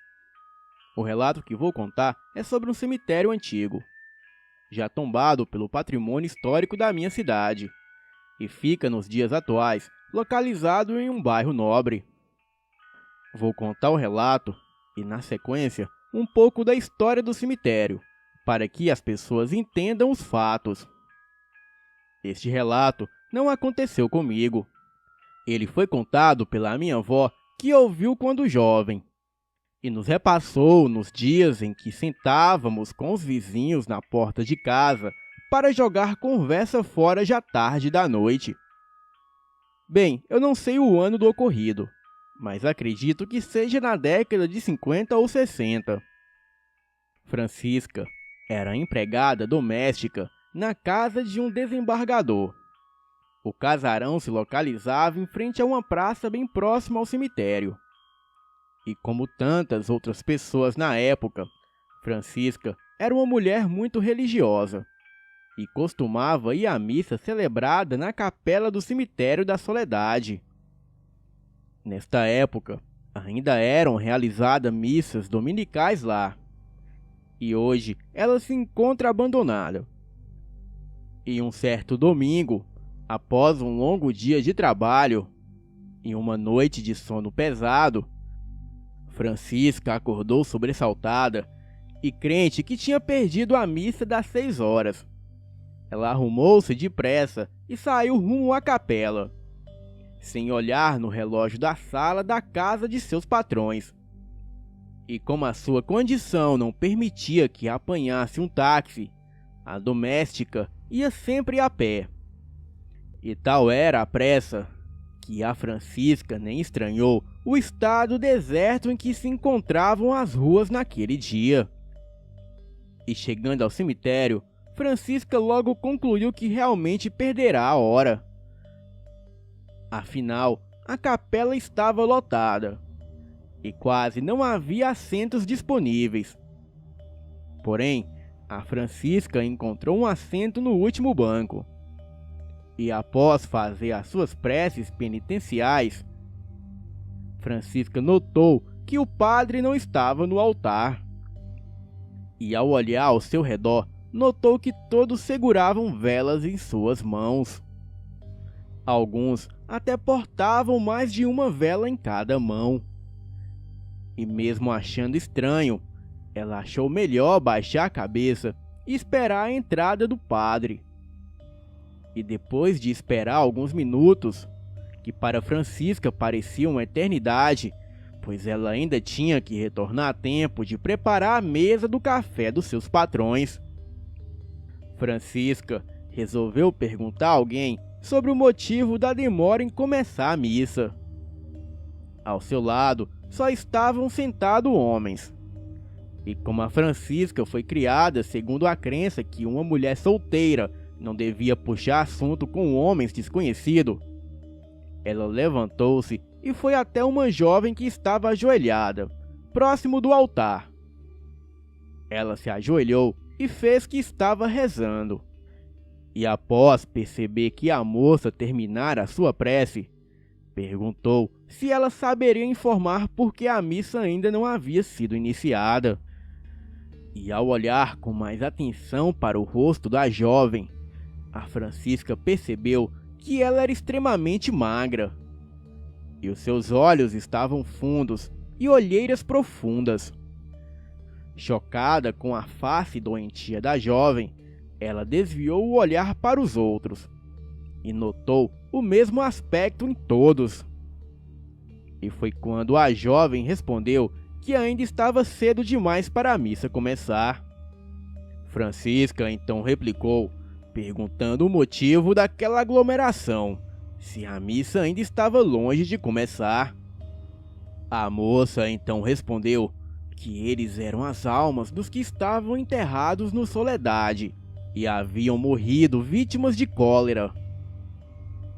O relato que vou contar é sobre um cemitério antigo, já tombado pelo patrimônio histórico da minha cidade e fica nos dias atuais localizado em um bairro nobre. Vou contar o relato e, na sequência, um pouco da história do cemitério, para que as pessoas entendam os fatos. Este relato não aconteceu comigo. Ele foi contado pela minha avó, que ouviu quando jovem, e nos repassou nos dias em que sentávamos com os vizinhos na porta de casa para jogar conversa fora já tarde da noite. Bem, eu não sei o ano do ocorrido, mas acredito que seja na década de 50 ou 60. Francisca era empregada doméstica na casa de um desembargador. O casarão se localizava em frente a uma praça bem próxima ao cemitério. E como tantas outras pessoas na época, Francisca era uma mulher muito religiosa e costumava ir à missa celebrada na capela do cemitério da Soledade. Nesta época, ainda eram realizadas missas dominicais lá, e hoje ela se encontra abandonada. E um certo domingo, após um longo dia de trabalho e uma noite de sono pesado, Francisca acordou sobressaltada e crente que tinha perdido a missa das 6 horas. Ela arrumou-se depressa e saiu rumo à capela, sem olhar no relógio da sala da casa de seus patrões. E como a sua condição não permitia que apanhasse um táxi, a doméstica ia sempre a pé. E tal era a pressa que a Francisca nem estranhou o estado deserto em que se encontravam as ruas naquele dia. E chegando ao cemitério, Francisca logo concluiu que realmente perderá a hora. Afinal, a capela estava lotada e quase não havia assentos disponíveis. Porém, a Francisca encontrou um assento no último banco. E após fazer as suas preces penitenciais, Francisca notou que o padre não estava no altar. E ao olhar ao seu redor, notou que todos seguravam velas em suas mãos. Alguns até portavam mais de uma vela em cada mão. E mesmo achando estranho, ela achou melhor baixar a cabeça e esperar a entrada do padre. E depois de esperar alguns minutos, que para Francisca parecia uma eternidade, pois ela ainda tinha que retornar a tempo de preparar a mesa do café dos seus patrões, Francisca resolveu perguntar a alguém sobre o motivo da demora em começar a missa. Ao seu lado só estavam sentados homens. E como a Francisca foi criada segundo a crença que uma mulher solteira não devia puxar assunto com homens desconhecidos, ela levantou-se e foi até uma jovem que estava ajoelhada, próximo do altar. Ela se ajoelhou e fez que estava rezando. E após perceber que a moça terminara a sua prece, perguntou se ela saberia informar por que a missa ainda não havia sido iniciada. E ao olhar com mais atenção para o rosto da jovem, a Francisca percebeu que ela era extremamente magra, e os seus olhos estavam fundos e olheiras profundas. Chocada com a face doentia da jovem, ela desviou o olhar para os outros e notou o mesmo aspecto em todos. E foi quando a jovem respondeu que ainda estava cedo demais para a missa começar. Francisca então replicou, perguntando o motivo daquela aglomeração, se a missa ainda estava longe de começar. A moça então respondeu que eles eram as almas dos que estavam enterrados no Soledade e haviam morrido vítimas de cólera.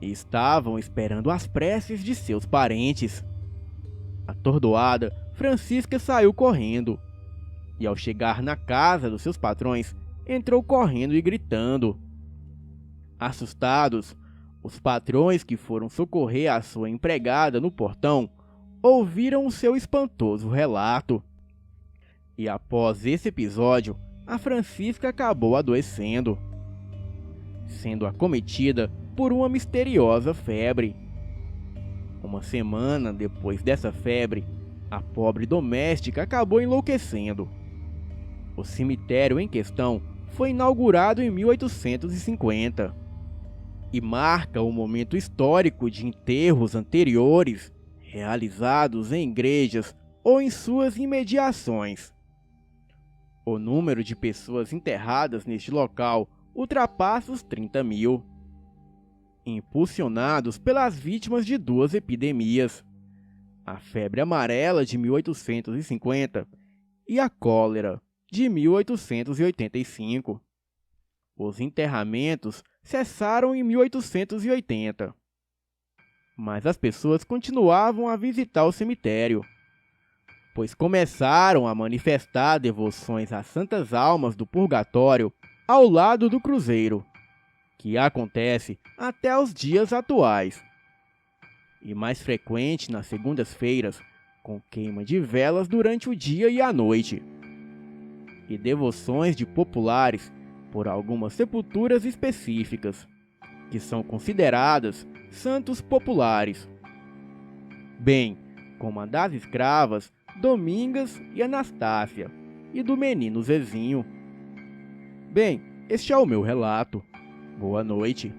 Estavam esperando as preces de seus parentes. Atordoada, Francisca saiu correndo e, ao chegar na casa dos seus patrões, entrou correndo e gritando. Assustados, os patrões que foram socorrer a sua empregada no portão ouviram o seu espantoso relato. E após esse episódio, a Francisca acabou adoecendo, sendo acometida por uma misteriosa febre. Uma semana depois dessa febre, a pobre doméstica acabou enlouquecendo. O cemitério em questão foi inaugurado em 1850 e marca o momento histórico de enterros anteriores realizados em igrejas ou em suas imediações. O número de pessoas enterradas neste local ultrapassa os 30 mil, impulsionados pelas vítimas de duas epidemias, a febre amarela de 1850 e a cólera de 1885. Os enterramentos cessaram em 1880, mas as pessoas continuavam a visitar o cemitério, pois começaram a manifestar devoções às santas almas do purgatório ao lado do cruzeiro, que acontece até os dias atuais, e mais frequente nas segundas-feiras, com queima de velas durante o dia e a noite, e devoções de populares por algumas sepulturas específicas, que são consideradas santos populares, bem como a das escravas Domingas e Anastácia, e do menino Zezinho. Bem, este é o meu relato. Boa noite.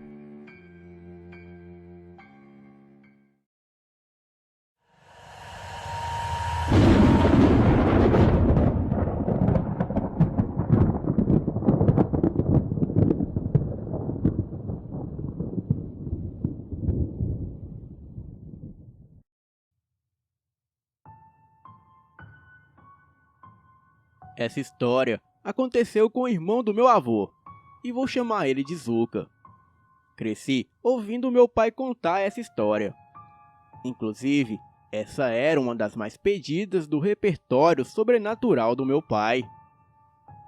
Essa história aconteceu com o irmão do meu avô, e vou chamar ele de Zuca. Cresci ouvindo meu pai contar essa história. Inclusive, essa era uma das mais pedidas do repertório sobrenatural do meu pai.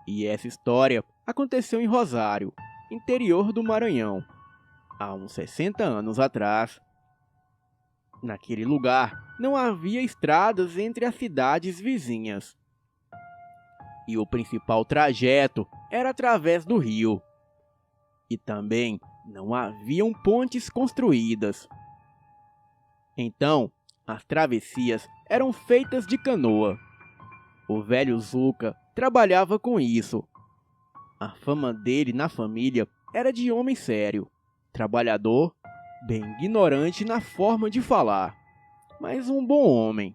E essa história aconteceu em Rosário, interior do Maranhão, há uns 60 anos atrás. Naquele lugar não havia estradas entre as cidades vizinhas, e o principal trajeto era através do rio. E também não haviam pontes construídas. Então, as travessias eram feitas de canoa. O velho Zuca trabalhava com isso. A fama dele na família era de homem sério, trabalhador, bem ignorante na forma de falar, mas um bom homem.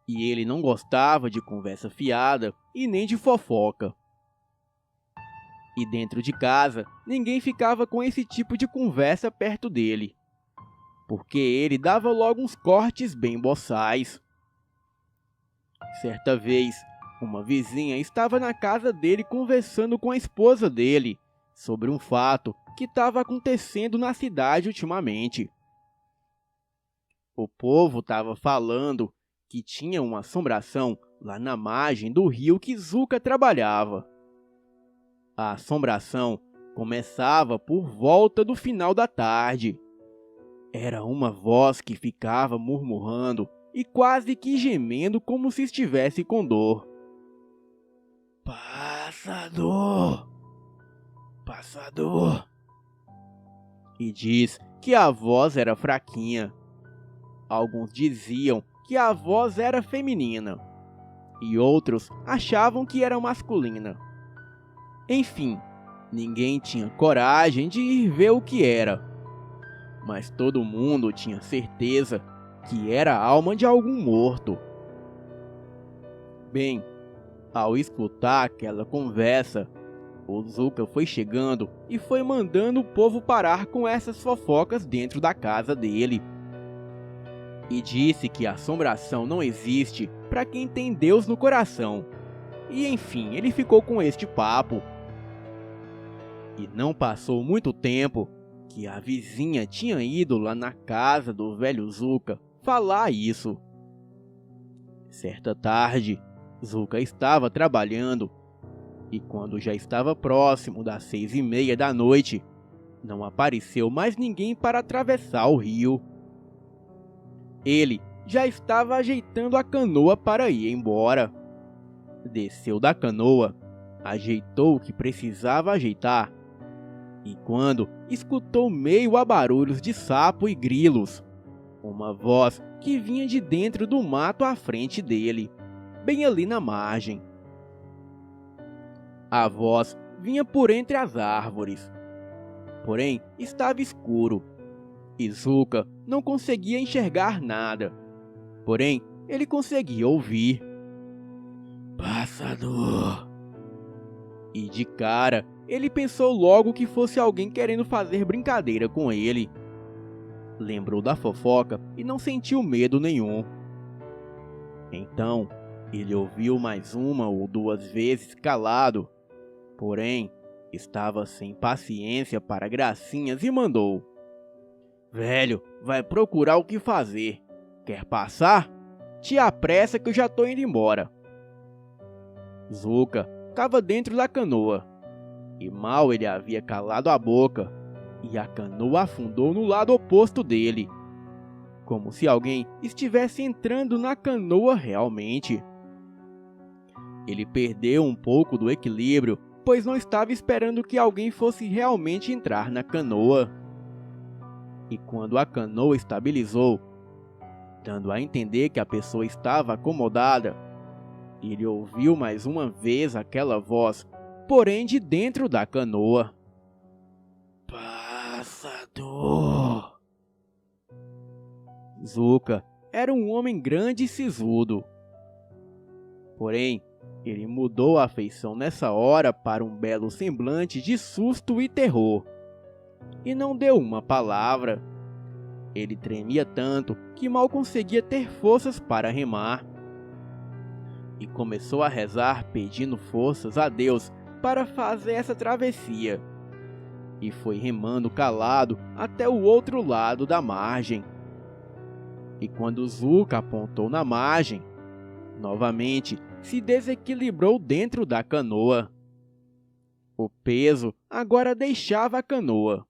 E ele não gostava de conversa fiada e nem de fofoca. E dentro de casa, ninguém ficava com esse tipo de conversa perto dele, porque ele dava logo uns cortes bem boçais. Certa vez, uma vizinha estava na casa dele conversando com a esposa dele sobre um fato que estava acontecendo na cidade ultimamente. O povo estava falando que tinha uma assombração lá na margem do rio que Zuca trabalhava. A assombração começava por volta do final da tarde. Era uma voz que ficava murmurando e quase que gemendo como se estivesse com dor. Passador! Passador! E diz que a voz era fraquinha. Alguns diziam que a voz era feminina, e outros achavam que era masculina. Enfim, ninguém tinha coragem de ir ver o que era, mas todo mundo tinha certeza que era a alma de algum morto. Bem, ao escutar aquela conversa, o Zuca foi chegando e foi mandando o povo parar com essas fofocas dentro da casa dele. e disse que assombração não existe para quem tem Deus no coração. E enfim, ele ficou com este papo. E não passou muito tempo que a vizinha tinha ido lá na casa do velho Zuka falar isso. Certa tarde, Zuka estava trabalhando e quando já estava próximo das 6:30 da noite, não apareceu mais ninguém para atravessar o rio. Ele já estava ajeitando a canoa para ir embora. Desceu da canoa, ajeitou o que precisava ajeitar e quando escutou meio a barulhos de sapo e grilos, uma voz que vinha de dentro do mato à frente dele, bem ali na margem. A voz vinha por entre as árvores, porém estava escuro e Zuka não conseguia enxergar nada, porém ele conseguia ouvir. Passador! E de cara, ele pensou logo que fosse alguém querendo fazer brincadeira com ele. Lembrou da fofoca e não sentiu medo nenhum. Então, ele ouviu mais uma ou duas vezes calado, porém, estava sem paciência para gracinhas e mandou: Velho, vai procurar o que fazer. Quer passar? Te apressa que eu já tô indo embora. Zuka estava dentro da canoa, e mal ele havia calado a boca, e a canoa afundou no lado oposto dele, como se alguém estivesse entrando na canoa realmente. Ele perdeu um pouco do equilíbrio, pois não estava esperando que alguém fosse realmente entrar na canoa. E quando a canoa estabilizou, dando a entender que a pessoa estava acomodada, ele ouviu mais uma vez aquela voz, porém de dentro da canoa. Passador! Zuka era um homem grande e sisudo. Porém, ele mudou a feição nessa hora para um belo semblante de susto e terror. E não deu uma palavra. Ele tremia tanto que mal conseguia ter forças para remar. E começou a rezar pedindo forças a Deus para fazer essa travessia. E foi remando calado até o outro lado da margem. E quando Zuka apontou na margem, novamente se desequilibrou dentro da canoa. O peso agora deixava a canoa.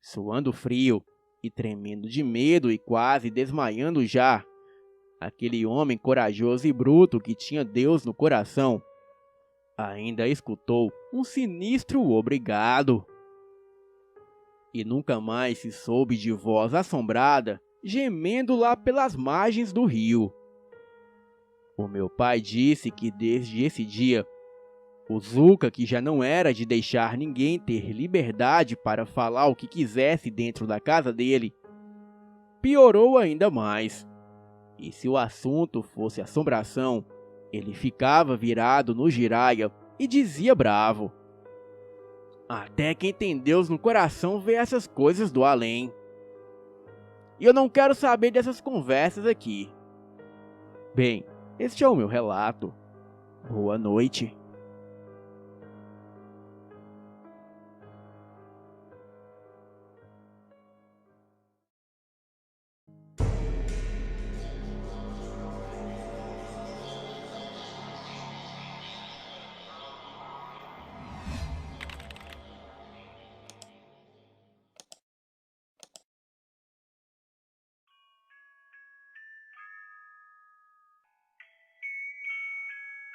Suando frio e tremendo de medo e quase desmaiando já, aquele homem corajoso e bruto que tinha Deus no coração, ainda escutou um sinistro obrigado. E nunca mais se soube de voz assombrada gemendo lá pelas margens do rio. O meu pai disse que desde esse dia, o Zuka, que já não era de deixar ninguém ter liberdade para falar o que quisesse dentro da casa dele, piorou ainda mais. E se o assunto fosse assombração, ele ficava virado no giraia e dizia bravo: Até quem tem Deus no coração vê essas coisas do além. E eu não quero saber dessas conversas aqui. Bem, este é o meu relato. Boa noite.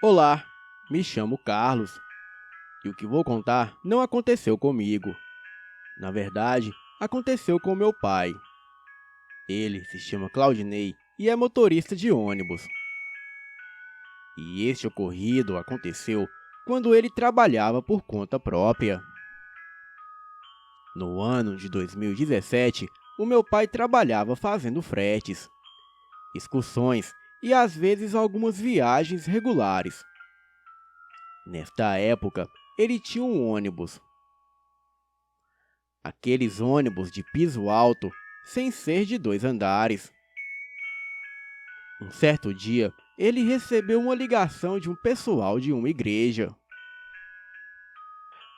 Olá, me chamo Carlos, e o que vou contar não aconteceu comigo. Na verdade, aconteceu com meu pai. Ele se chama Claudinei e é motorista de ônibus. E este ocorrido aconteceu quando ele trabalhava por conta própria. No ano de 2017, o meu pai trabalhava fazendo fretes, excursões e às vezes algumas viagens regulares. Nesta época, ele tinha um ônibus. Aqueles ônibus de piso alto, sem ser de 2 andares. Um certo dia, ele recebeu uma ligação de um pessoal de uma igreja.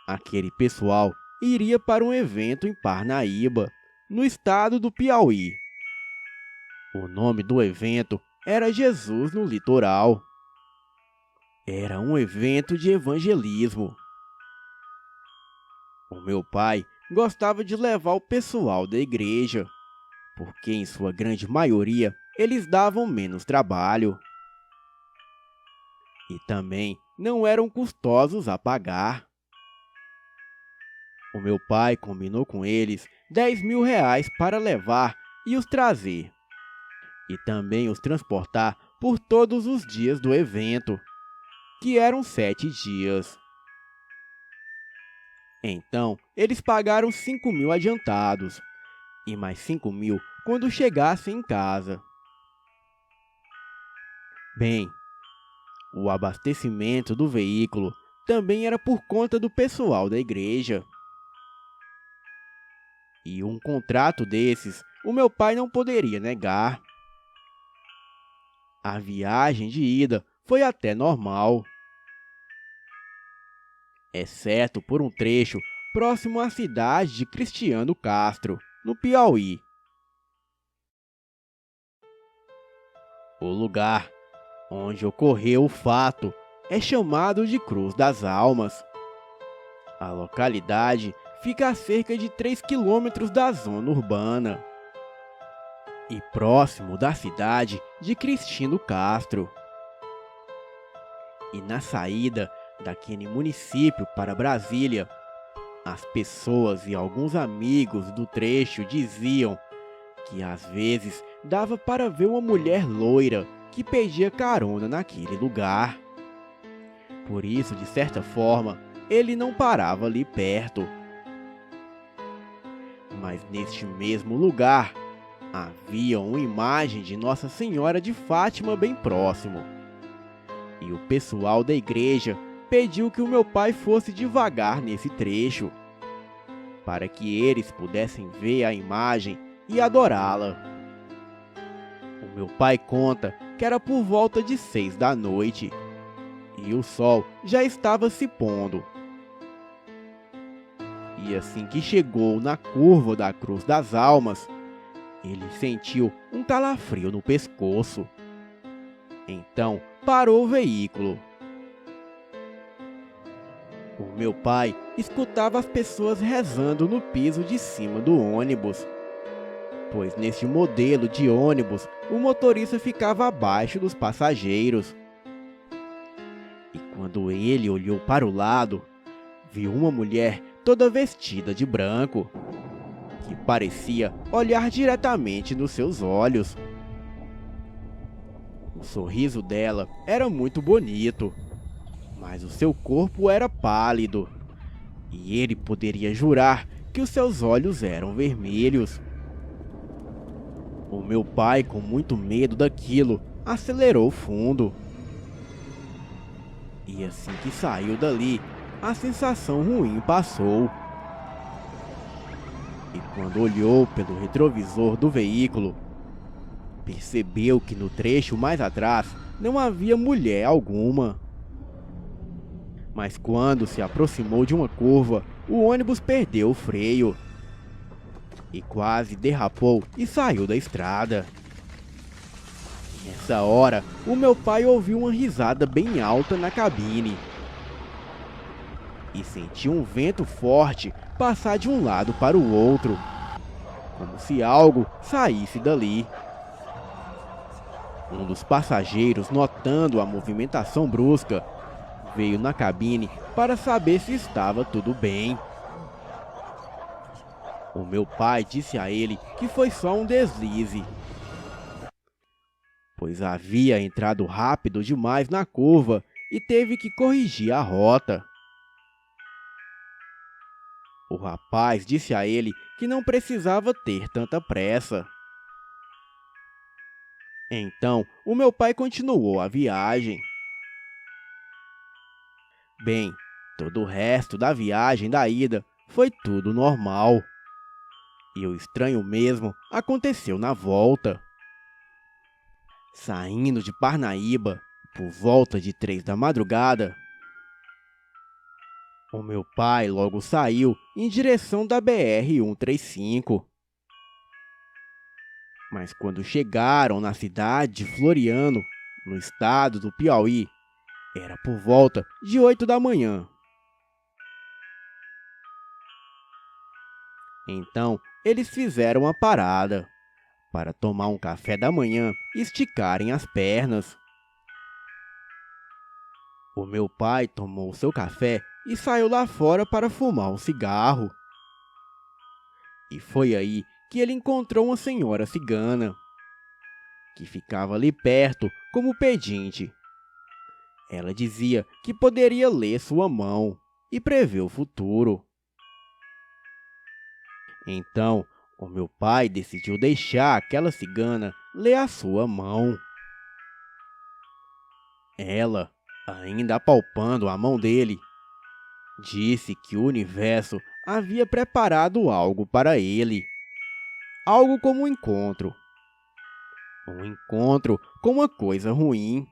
Aquele pessoal iria para um evento em Parnaíba, no estado do Piauí. O nome do evento era Jesus no Litoral. Era um evento de evangelismo. O meu pai gostava de levar o pessoal da igreja, porque em sua grande maioria eles davam menos trabalho. E também não eram custosos a pagar. O meu pai combinou com eles 10 mil reais para levar e os trazer. E também os transportar por todos os dias do evento, que eram 7 dias. Então, eles pagaram 5 mil adiantados, e mais 5 mil quando chegassem em casa. Bem, o abastecimento do veículo também era por conta do pessoal da igreja. E um contrato desses, o meu pai não poderia negar. A viagem de ida foi até normal, exceto por um trecho próximo à cidade de Cristiano Castro, no Piauí. O lugar onde ocorreu o fato é chamado de Cruz das Almas. A localidade fica a cerca de 3 quilômetros da zona urbana e próximo da cidade de Cristiano Castro. E na saída daquele município para Brasília, as pessoas e alguns amigos do trecho diziam que às vezes dava para ver uma mulher loira que pedia carona naquele lugar. Por isso, de certa forma, ele não parava ali perto. Mas neste mesmo lugar, havia uma imagem de Nossa Senhora de Fátima bem próximo. E o pessoal da igreja pediu que o meu pai fosse devagar nesse trecho, para que eles pudessem ver a imagem e adorá-la. O meu pai conta que era por volta de 6 da noite, e o sol já estava se pondo. E assim que chegou na curva da Cruz das Almas, ele sentiu um calafrio no pescoço. Então parou o veículo. O meu pai escutava as pessoas rezando no piso de cima do ônibus, pois neste modelo de ônibus o motorista ficava abaixo dos passageiros. E quando ele olhou para o lado, viu uma mulher toda vestida de branco, que parecia olhar diretamente nos seus olhos. O sorriso dela era muito bonito, mas o seu corpo era pálido, e ele poderia jurar que os seus olhos eram vermelhos. O meu pai, com muito medo daquilo, acelerou fundo. E assim que saiu dali, a sensação ruim passou. E quando olhou pelo retrovisor do veículo, percebeu que no trecho mais atrás não havia mulher alguma. Mas quando se aproximou de uma curva, o ônibus perdeu o freio e quase derrapou e saiu da estrada. Nessa hora, o meu pai ouviu uma risada bem alta na cabine e sentiu um vento forte passar de um lado para o outro, como se algo saísse dali. Um dos passageiros, notando a movimentação brusca, veio na cabine para saber se estava tudo bem. O meu pai disse a ele que foi só um deslize, pois havia entrado rápido demais na curva e teve que corrigir a rota. O rapaz disse a ele que não precisava ter tanta pressa. Então, o meu pai continuou a viagem. Bem, todo o resto da viagem da ida foi tudo normal. E o estranho mesmo aconteceu na volta. Saindo de Parnaíba, por volta de 3 da madrugada, o meu pai logo saiu em direção da BR-135. Mas quando chegaram na cidade de Floriano, no estado do Piauí, era por volta de 8 da manhã. Então, eles fizeram uma parada para tomar um café da manhã e esticarem as pernas. O meu pai tomou seu café e saiu lá fora para fumar um cigarro. E foi aí que ele encontrou uma senhora cigana, que ficava ali perto como pedinte. Ela dizia que poderia ler sua mão e prever o futuro. Então, o meu pai decidiu deixar aquela cigana ler a sua mão. Ela, ainda apalpando a mão dele, disse que o universo havia preparado algo para ele. Algo como um encontro. Um encontro com uma coisa ruim.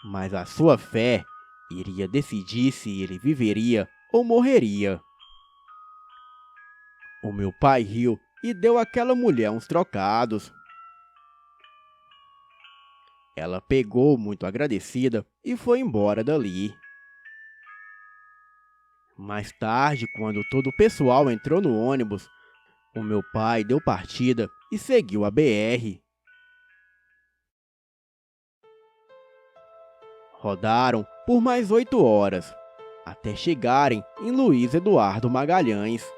Mas a sua fé iria decidir se ele viveria ou morreria. O meu pai riu e deu àquela mulher uns trocados. Ela pegou muito agradecida e foi embora dali. Mais tarde, quando todo o pessoal entrou no ônibus, o meu pai deu partida e seguiu a BR. Rodaram por mais 8 horas, até chegarem em Luiz Eduardo Magalhães,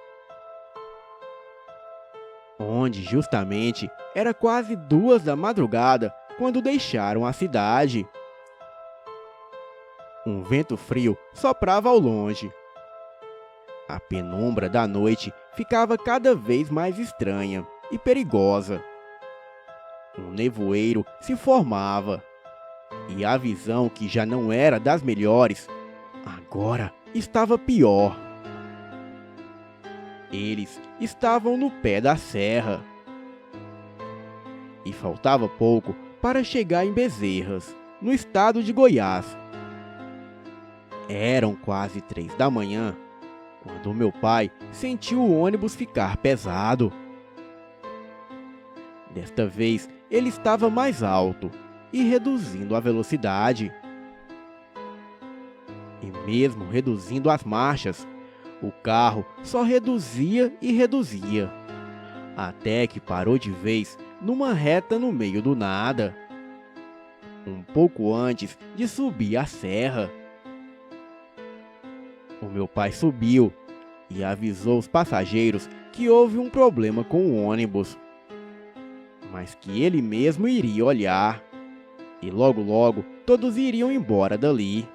onde justamente era quase 2 da madrugada quando deixaram a cidade. Um vento frio soprava ao longe. A penumbra da noite ficava cada vez mais estranha e perigosa. Um nevoeiro se formava, e a visão, que já não era das melhores, agora estava pior. Eles estavam no pé da serra, e faltava pouco para chegar em Bezerras, no estado de Goiás. Eram quase 3 da manhã, quando meu pai sentiu o ônibus ficar pesado. Desta vez, ele estava mais alto e reduzindo a velocidade. E mesmo reduzindo as marchas, o carro só reduzia e reduzia, até que parou de vez numa reta no meio do nada, um pouco antes de subir a serra. O meu pai subiu e avisou os passageiros que houve um problema com o ônibus, mas que ele mesmo iria olhar, e logo logo todos iriam embora dali.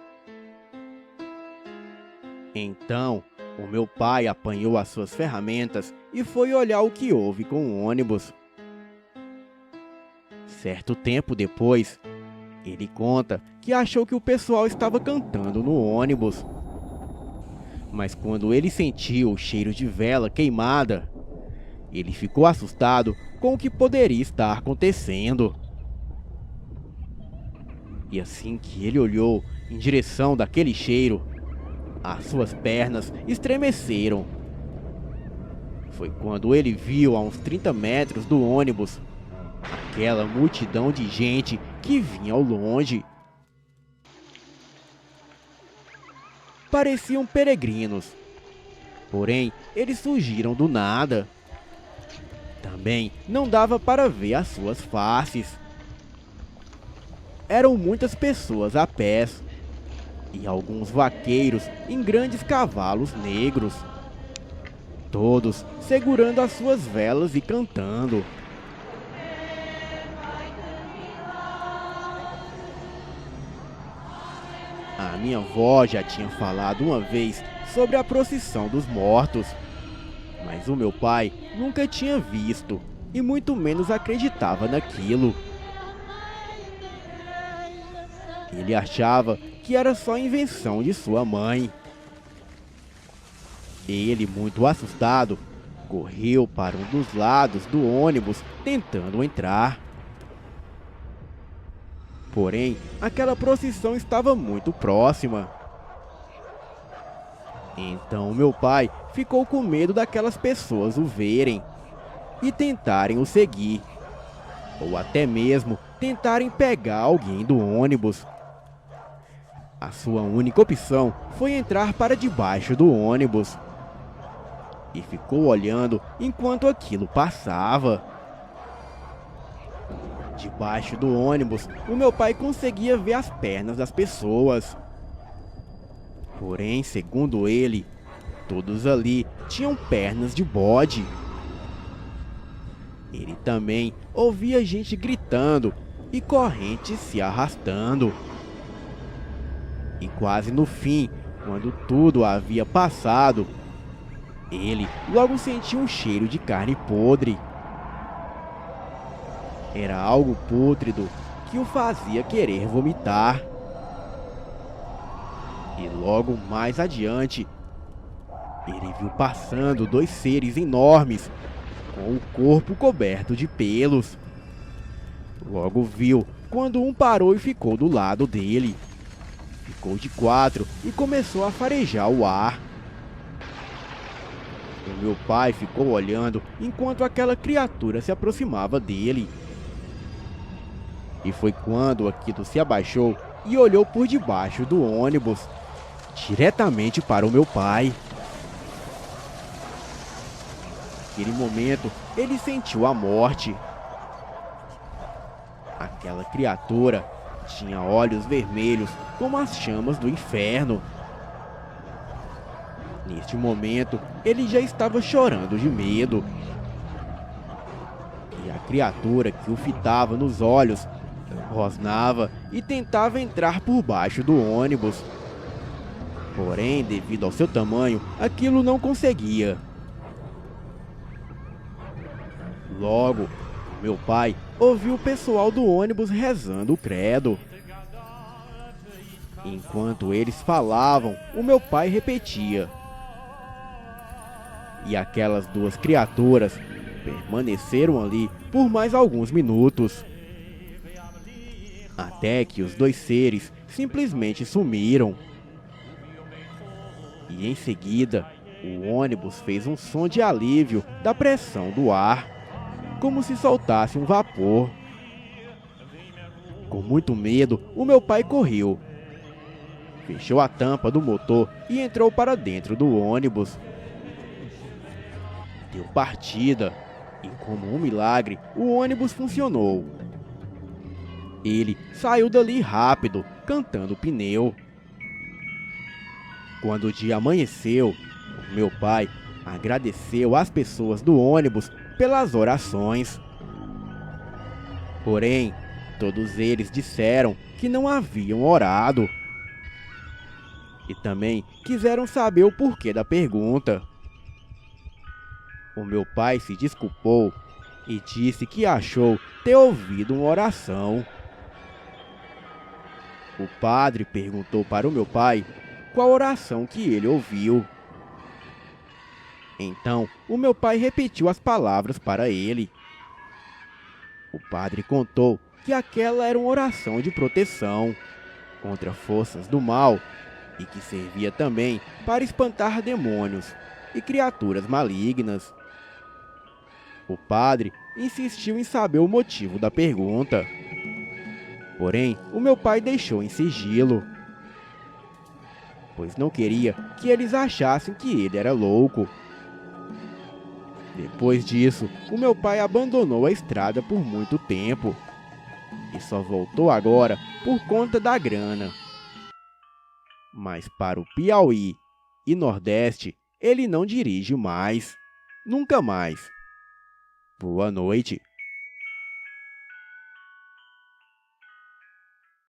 Então, o meu pai apanhou as suas ferramentas e foi olhar o que houve com o ônibus. Certo tempo depois, ele conta que achou que o pessoal estava cantando no ônibus. Mas quando ele sentiu o cheiro de vela queimada, ele ficou assustado com o que poderia estar acontecendo. E assim que ele olhou em direção daquele cheiro, as suas pernas estremeceram. Foi quando ele viu a uns 30 metros do ônibus aquela multidão de gente que vinha ao longe. Pareciam peregrinos, porém eles surgiram do nada. Também não dava para ver as suas faces. Eram muitas pessoas a pé e alguns vaqueiros em grandes cavalos negros, todos segurando as suas velas e cantando. A minha avó já tinha falado uma vez sobre a procissão dos mortos, mas o meu pai nunca tinha visto e muito menos acreditava naquilo. Ele achava que era só invenção de sua mãe. Ele, muito assustado, correu para um dos lados do ônibus tentando entrar. Porém, aquela procissão estava muito próxima. Então meu pai ficou com medo daquelas pessoas o verem e tentarem o seguir, ou até mesmo tentarem pegar alguém do ônibus. A sua única opção foi entrar para debaixo do ônibus e ficou olhando enquanto aquilo passava. Debaixo do ônibus, o meu pai conseguia ver as pernas das pessoas. Porém, segundo ele, todos ali tinham pernas de bode. Ele também ouvia gente gritando e correntes se arrastando. E quase no fim, quando tudo havia passado, ele logo sentiu um cheiro de carne podre. Era algo pútrido que o fazia querer vomitar. E logo mais adiante, ele viu passando dois seres enormes, com o corpo coberto de pelos. Logo viu quando um parou e ficou do lado dele. Ficou de quatro e começou a farejar o ar. O meu pai ficou olhando enquanto aquela criatura se aproximava dele. E foi quando aquilo se abaixou e olhou por debaixo do ônibus, diretamente para o meu pai. Naquele momento, ele sentiu a morte. Aquela criatura tinha olhos vermelhos como as chamas do inferno. Neste momento, ele já estava chorando de medo. E a criatura que o fitava nos olhos rosnava e tentava entrar por baixo do ônibus. Porém, devido ao seu tamanho, aquilo não conseguia. Logo, meu pai ouviu o pessoal do ônibus rezando o credo. Enquanto eles falavam, o meu pai repetia. E aquelas duas criaturas permaneceram ali por mais alguns minutos. Até que os dois seres simplesmente sumiram. E em seguida, o ônibus fez um som de alívio da pressão do ar, como se soltasse um vapor. Com muito medo, o meu pai correu. Fechou a tampa do motor e entrou para dentro do ônibus. Deu partida e, como um milagre, o ônibus funcionou. Ele saiu dali rápido, cantando pneu. Quando o dia amanheceu, meu pai agradeceu às pessoas do ônibus pelas orações. Porém, todos eles disseram que não haviam orado. E também quiseram saber o porquê da pergunta. O meu pai se desculpou e disse que achou ter ouvido uma oração. O padre perguntou para o meu pai qual oração que ele ouviu. Então, o meu pai repetiu as palavras para ele. O padre contou que aquela era uma oração de proteção contra forças do mal e que servia também para espantar demônios e criaturas malignas. O padre insistiu em saber o motivo da pergunta. Porém, o meu pai deixou em sigilo, pois não queria que eles achassem que ele era louco. Depois disso, o meu pai abandonou a estrada por muito tempo e só voltou agora por conta da grana. Mas para o Piauí e Nordeste, ele não dirige mais. Nunca mais. Boa noite.